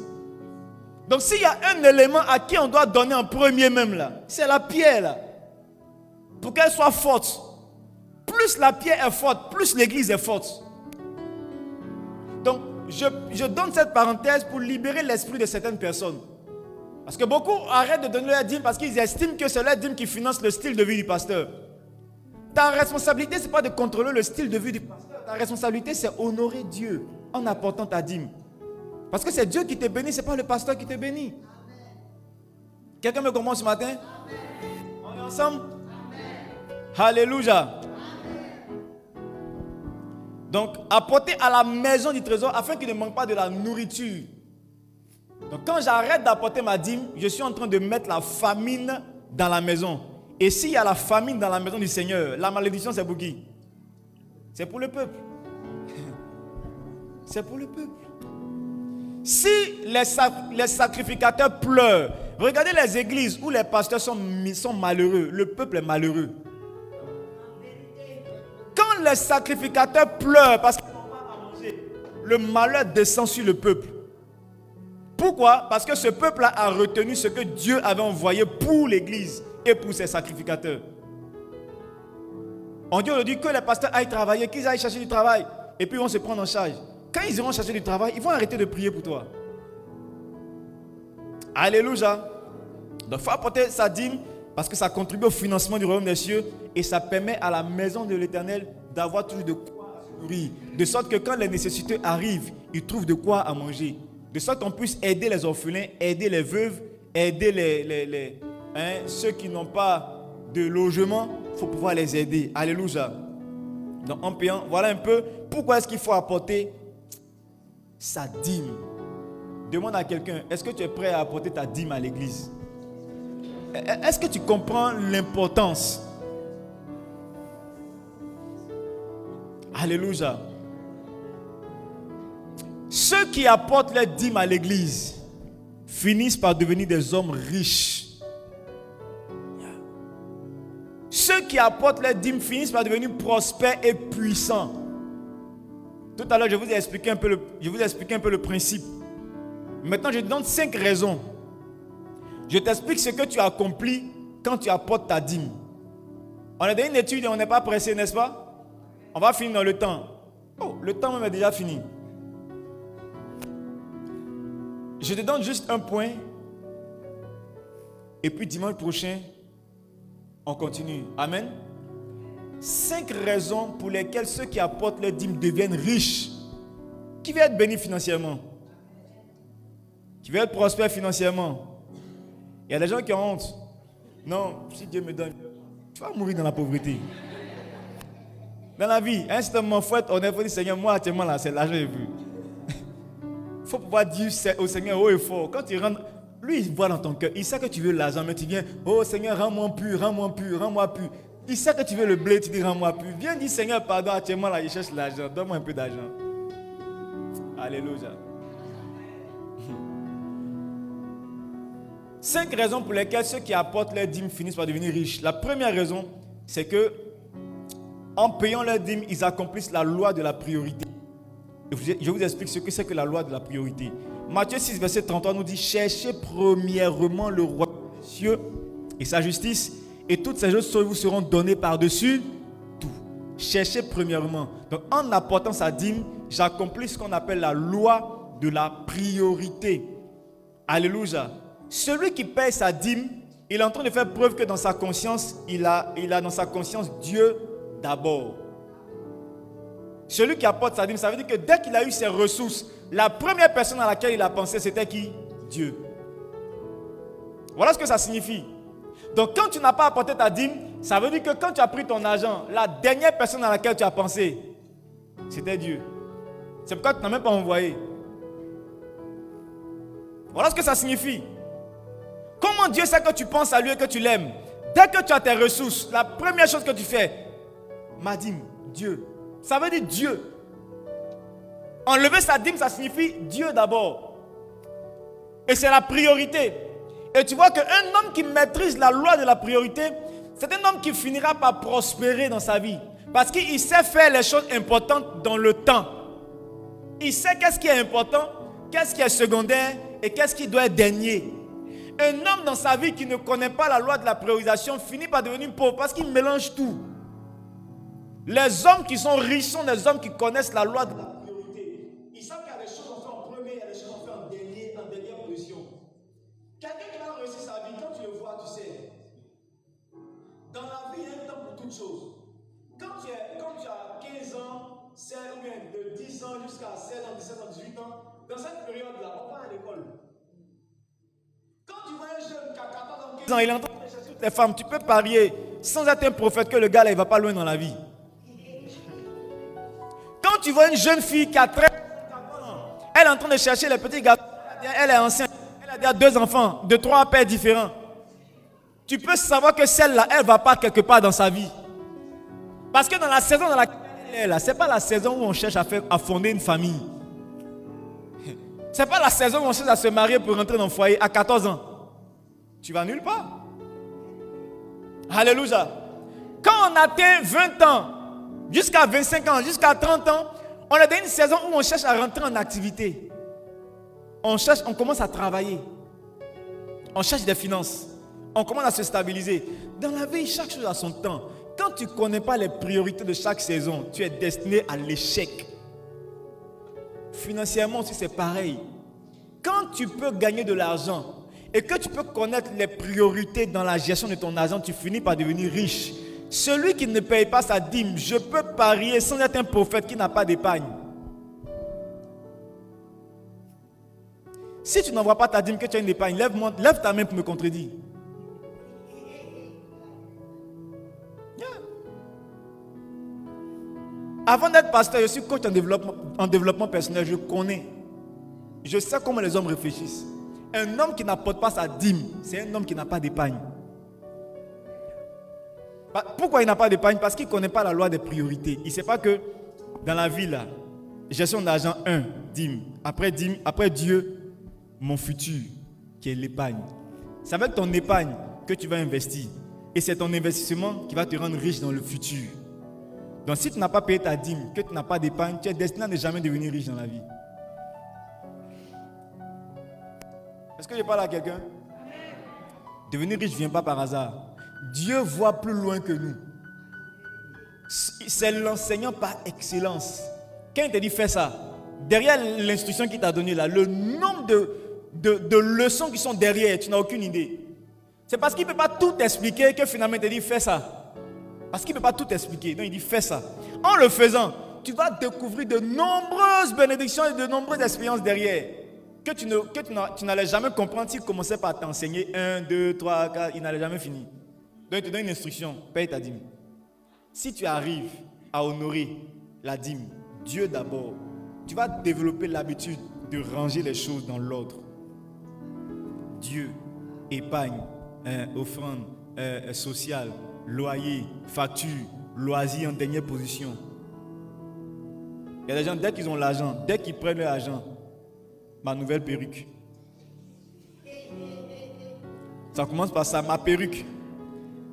Donc s'il y a un élément à qui on doit donner en premier même là, c'est la pierre là. Pour qu'elle soit forte. Plus la pierre est forte, plus l'église est forte. Donc je donne cette parenthèse pour libérer l'esprit de certaines personnes. Parce que beaucoup arrêtent de donner leur dîme parce qu'ils estiment que c'est leur dîme qui finance le style de vie du pasteur. Ta responsabilité, ce n'est pas de contrôler le style de vie du pasteur. Ta responsabilité, c'est honorer Dieu en apportant ta dîme. Parce que c'est Dieu qui te bénit, ce n'est pas le pasteur qui te bénit. Quelqu'un me comprend ce matin? Amen. On est ensemble? Amen. Alléluia. Amen. Donc, apporter à la maison du trésor afin qu'il ne manque pas de la nourriture. Donc, quand j'arrête d'apporter ma dîme, je suis en train de mettre la famine dans la maison. Et s'il y a la famine dans la maison du Seigneur, la malédiction c'est pour qui? C'est pour le peuple. C'est pour le peuple. Si les sacrificateurs pleurent, regardez les églises où les pasteurs sont malheureux, le peuple est malheureux. Quand les sacrificateurs pleurent parce qu'ils n'ont pas à manger, le malheur descend sur le peuple. Pourquoi? Parce que ce peuple-là a retenu ce que Dieu avait envoyé pour l'église et pour ses sacrificateurs. On dit aujourd'hui que les pasteurs aillent travailler, qu'ils aillent chercher du travail et puis ils vont se prendre en charge. Quand ils iront chercher du travail, ils vont arrêter de prier pour toi. Alléluia. Donc il faut apporter sa dîme parce que ça contribue au financement du royaume des cieux et ça permet à la maison de l'Éternel d'avoir toujours de quoi se nourrir. De sorte que quand les nécessités arrivent, ils trouvent de quoi à manger. De sorte qu'on puisse aider les orphelins, aider les veuves, aider ceux qui n'ont pas de logement. Il faut pouvoir les aider. Alléluia. Donc en payant, voilà un peu pourquoi est-ce qu'il faut apporter sa dîme. Demande à quelqu'un, est-ce que tu es prêt à apporter ta dîme à l'église? Est-ce que tu comprends l'importance? Alléluia. Ceux qui apportent leur dîme à l'église finissent par devenir des hommes riches. Ceux qui apportent leur dîme finissent par devenir prospères et puissants. Tout à l'heure, je vous ai expliqué un peu le principe. Maintenant, je te donne 5 raisons. Je t'explique ce que tu accomplis quand tu apportes ta dîme. On a donné une étude et on n'est pas pressé, n'est-ce pas? On va finir dans le temps. Oh, le temps même est déjà fini. Je te donne juste un point. Et puis dimanche prochain, on continue. Amen. 5 raisons pour lesquelles ceux qui apportent leur dîme deviennent riches. Qui veut être béni financièrement? Qui veut être prospère financièrement? Il y a des gens qui ont honte. Non, si Dieu me donne, tu vas mourir dans la pauvreté. Dans la vie, à un certain moment, il faut être honnête, il faut dire, Seigneur, moi actuellement là, c'est l'argent que j'ai vu. Il faut pouvoir dire au Seigneur haut et fort. Quand tu rentres, lui il voit dans ton cœur, il sait que tu veux l'argent, mais tu viens, oh Seigneur, rends-moi pur, rends-moi pur, rends-moi pur. Il sait que tu veux le blé, tu dis rends-moi pur. Viens dire, Seigneur, pardon, actuellement là, je cherche l'argent, donne-moi un peu d'argent. Alléluia. 5 raisons pour lesquelles ceux qui apportent leur dîme finissent par devenir riches. La première raison, c'est que en payant leur dîme, ils accomplissent la loi de la priorité. Je vous explique ce que c'est que la loi de la priorité. Matthieu 6, verset 33 nous dit, cherchez premièrement le roi des cieux et sa justice, et toutes ces choses vous seront données par-dessus tout. Cherchez premièrement. Donc en apportant sa dîme, j'accomplis ce qu'on appelle la loi de la priorité. Alléluia. Celui qui paye sa dîme, il est en train de faire preuve que dans sa conscience, il a dans sa conscience Dieu d'abord. Celui qui apporte sa dîme, ça veut dire que dès qu'il a eu ses ressources, la première personne à laquelle il a pensé, c'était qui? Dieu. Voilà ce que ça signifie. Donc quand tu n'as pas apporté ta dîme, ça veut dire que quand tu as pris ton argent, la dernière personne à laquelle tu as pensé, c'était Dieu. C'est pourquoi tu n'as même pas envoyé. Voilà ce que ça signifie. Comment Dieu sait que tu penses à lui et que tu l'aimes? Dès que tu as tes ressources, la première chose que tu fais, ma dîme, Dieu. Ça veut dire Dieu. Enlever sa dîme, ça signifie Dieu d'abord. Et c'est la priorité. Et tu vois qu'un homme qui maîtrise la loi de la priorité, c'est un homme qui finira par prospérer dans sa vie. Parce qu'il sait faire les choses importantes dans le temps. Il sait qu'est-ce qui est important, qu'est-ce qui est secondaire et qu'est-ce qui doit être dernier. Un homme dans sa vie qui ne connaît pas la loi de la priorisation finit par devenir pauvre parce qu'il mélange tout. Les hommes qui sont riches sont des hommes qui connaissent la loi de la priorité. Ils savent qu'il y a des choses qu'on fait en premier, il y a des choses qu'on fait en dernière position. Quelqu'un qui a réussi sa vie, quand tu le vois, tu sais. Dans la vie, il y a un temps pour toutes choses. Quand tu as 15 ans, ou bien de 10 ans jusqu'à 16 ans, 17 ans, 18 ans, dans cette période-là, on va à l'école. Quand tu vois un jeune qui a 14 ans, 15 ans, il est en train de chercher toutes les femmes, tu peux parier, sans être un prophète, que le gars là, il ne va pas loin dans la vie. Quand tu vois une jeune fille qui a 13 ans, elle est en train de chercher les petits garçons, elle est enceinte, elle a déjà 2 enfants, de 3 pères différents. Tu peux savoir que celle-là, elle ne va pas quelque part dans sa vie. Parce que dans la saison dans laquelle elle est là, ce n'est pas la saison où on cherche à fonder une famille. Ce n'est pas la saison où on cherche à se marier pour rentrer dans le foyer à 14 ans. Tu vas nulle part. Alléluia. Quand on atteint 20 ans, jusqu'à 25 ans, jusqu'à 30 ans, on est dans une saison où on cherche à rentrer en activité. On commence à travailler. On cherche des finances. On commence à se stabiliser. Dans la vie, chaque chose a son temps. Quand tu ne connais pas les priorités de chaque saison, tu es destiné à l'échec. Financièrement aussi, c'est pareil. Quand tu peux gagner de l'argent et que tu peux connaître les priorités dans la gestion de ton argent, tu finis par devenir riche. Celui qui ne paye pas sa dîme, je peux parier sans être un prophète qui n'a pas d'épargne. Si tu n'envoies pas ta dîme, que tu as une épargne, lève ta main pour me contredire. Yeah. Avant d'être pasteur, je suis coach en développement personnel, je connais. Je sais comment les hommes réfléchissent. Un homme qui n'apporte pas sa dîme, c'est un homme qui n'a pas d'épargne. Pourquoi il n'a pas d'épargne? Parce qu'il ne connaît pas la loi des priorités. Il ne sait pas que dans la vie, là, gestion d'argent 1, dîme. Après Dieu, mon futur, qui est l'épargne. C'est avec ton épargne que tu vas investir. Et c'est ton investissement qui va te rendre riche dans le futur. Donc si tu n'as pas payé ta dîme, que tu n'as pas d'épargne, tu es destiné à ne jamais devenir riche dans la vie. Est-ce que je parle à quelqu'un? Devenir riche ne vient pas par hasard. Dieu voit plus loin que nous. C'est l'enseignant par excellence. Quand il te dit fais ça, derrière l'instruction qu'il t'a donnée là, le nombre de leçons qui sont derrière, tu n'as aucune idée. C'est parce qu'il ne peut pas tout expliquer que finalement il te dit fais ça. Parce qu'il ne peut pas tout expliquer. Donc il dit fais ça. En le faisant, tu vas découvrir de nombreuses bénédictions et de nombreuses expériences derrière. Que tu n'allais jamais comprendre s'il commençait par t'enseigner 1, 2, 3, 4, il n'allait jamais finir. Donc il te donne une instruction, paye ta dîme. Si tu arrives à honorer la dîme, Dieu d'abord, tu vas développer l'habitude de ranger les choses dans l'ordre. Dieu, épargne, offrande sociale, loyer, facture, loisirs en dernière position. Il y a des gens, dès qu'ils ont l'argent, dès qu'ils prennent leur argent, ma nouvelle perruque. Ça commence par ça, ma perruque.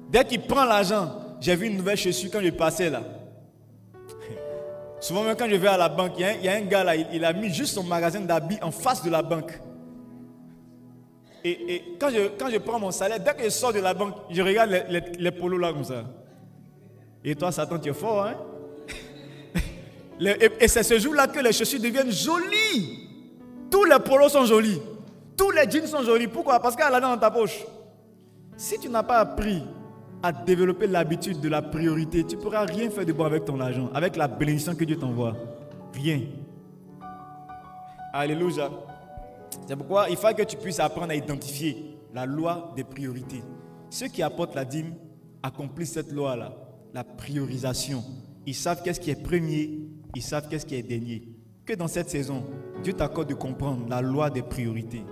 Dès qu'il prend l'argent, j'ai vu une nouvelle chaussure quand je passais là. Souvent même quand je vais à la banque, il y a un gars là, il a mis juste son magasin d'habits en face de la banque. Et quand je prends mon salaire, dès que je sors de la banque, je regarde les polos là comme ça. Et toi, Satan, tu es fort, hein? Et c'est ce jour-là que les chaussures deviennent jolies. Tous les polos sont jolis. Tous les jeans sont jolis. Pourquoi? Parce qu'elle a dans ta poche. Si tu n'as pas appris à développer l'habitude de la priorité, tu ne pourras rien faire de bon avec ton argent, avec la bénédiction que Dieu t'envoie. Rien. Alléluia. C'est pourquoi il faut que tu puisses apprendre à identifier la loi des priorités. Ceux qui apportent la dîme accomplissent cette loi-là, la priorisation. Ils savent qu'est-ce qui est premier, ils savent qu'est-ce qui est dernier. Que dans cette saison, Dieu t'accorde de comprendre la loi des priorités.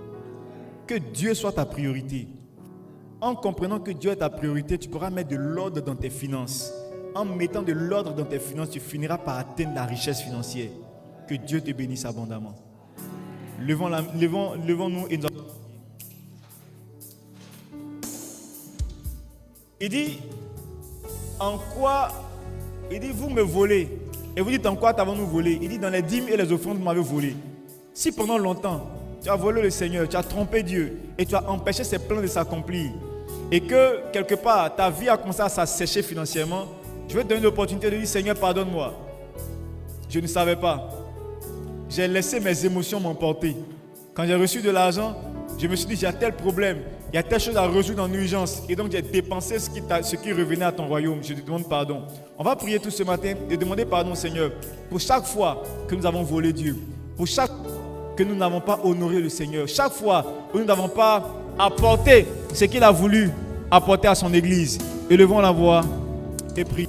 Que Dieu soit ta priorité. En comprenant que Dieu est ta priorité, tu pourras mettre de l'ordre dans tes finances. En mettant de l'ordre dans tes finances, tu finiras par atteindre la richesse financière. Que Dieu te bénisse abondamment. Levons-nous et nous... Il dit, en quoi... Il dit, vous me volez. Et vous dites, en quoi t'avons-nous volé? Il dit, dans les dîmes et les offrandes, vous m'avez volé. Si pendant longtemps, tu as volé le Seigneur, tu as trompé Dieu et tu as empêché ses plans de s'accomplir, et que quelque part, ta vie a commencé à s'assécher financièrement, je vais te donner l'opportunité de dire, Seigneur, pardonne-moi. Je ne savais pas. J'ai laissé mes émotions m'emporter. Quand j'ai reçu de l'argent, je me suis dit, j'ai tel problème, il y a telle chose à résoudre en urgence. Et donc, j'ai dépensé ce qui revenait à ton royaume. Je te demande pardon. On va prier tout ce matin et demander pardon, Seigneur, pour chaque fois que nous avons volé Dieu. Pour chaque fois que nous n'avons pas honoré le Seigneur. Chaque fois que nous n'avons pas apporté ce qu'il a voulu apporter à son église. Élevons la voix et prions.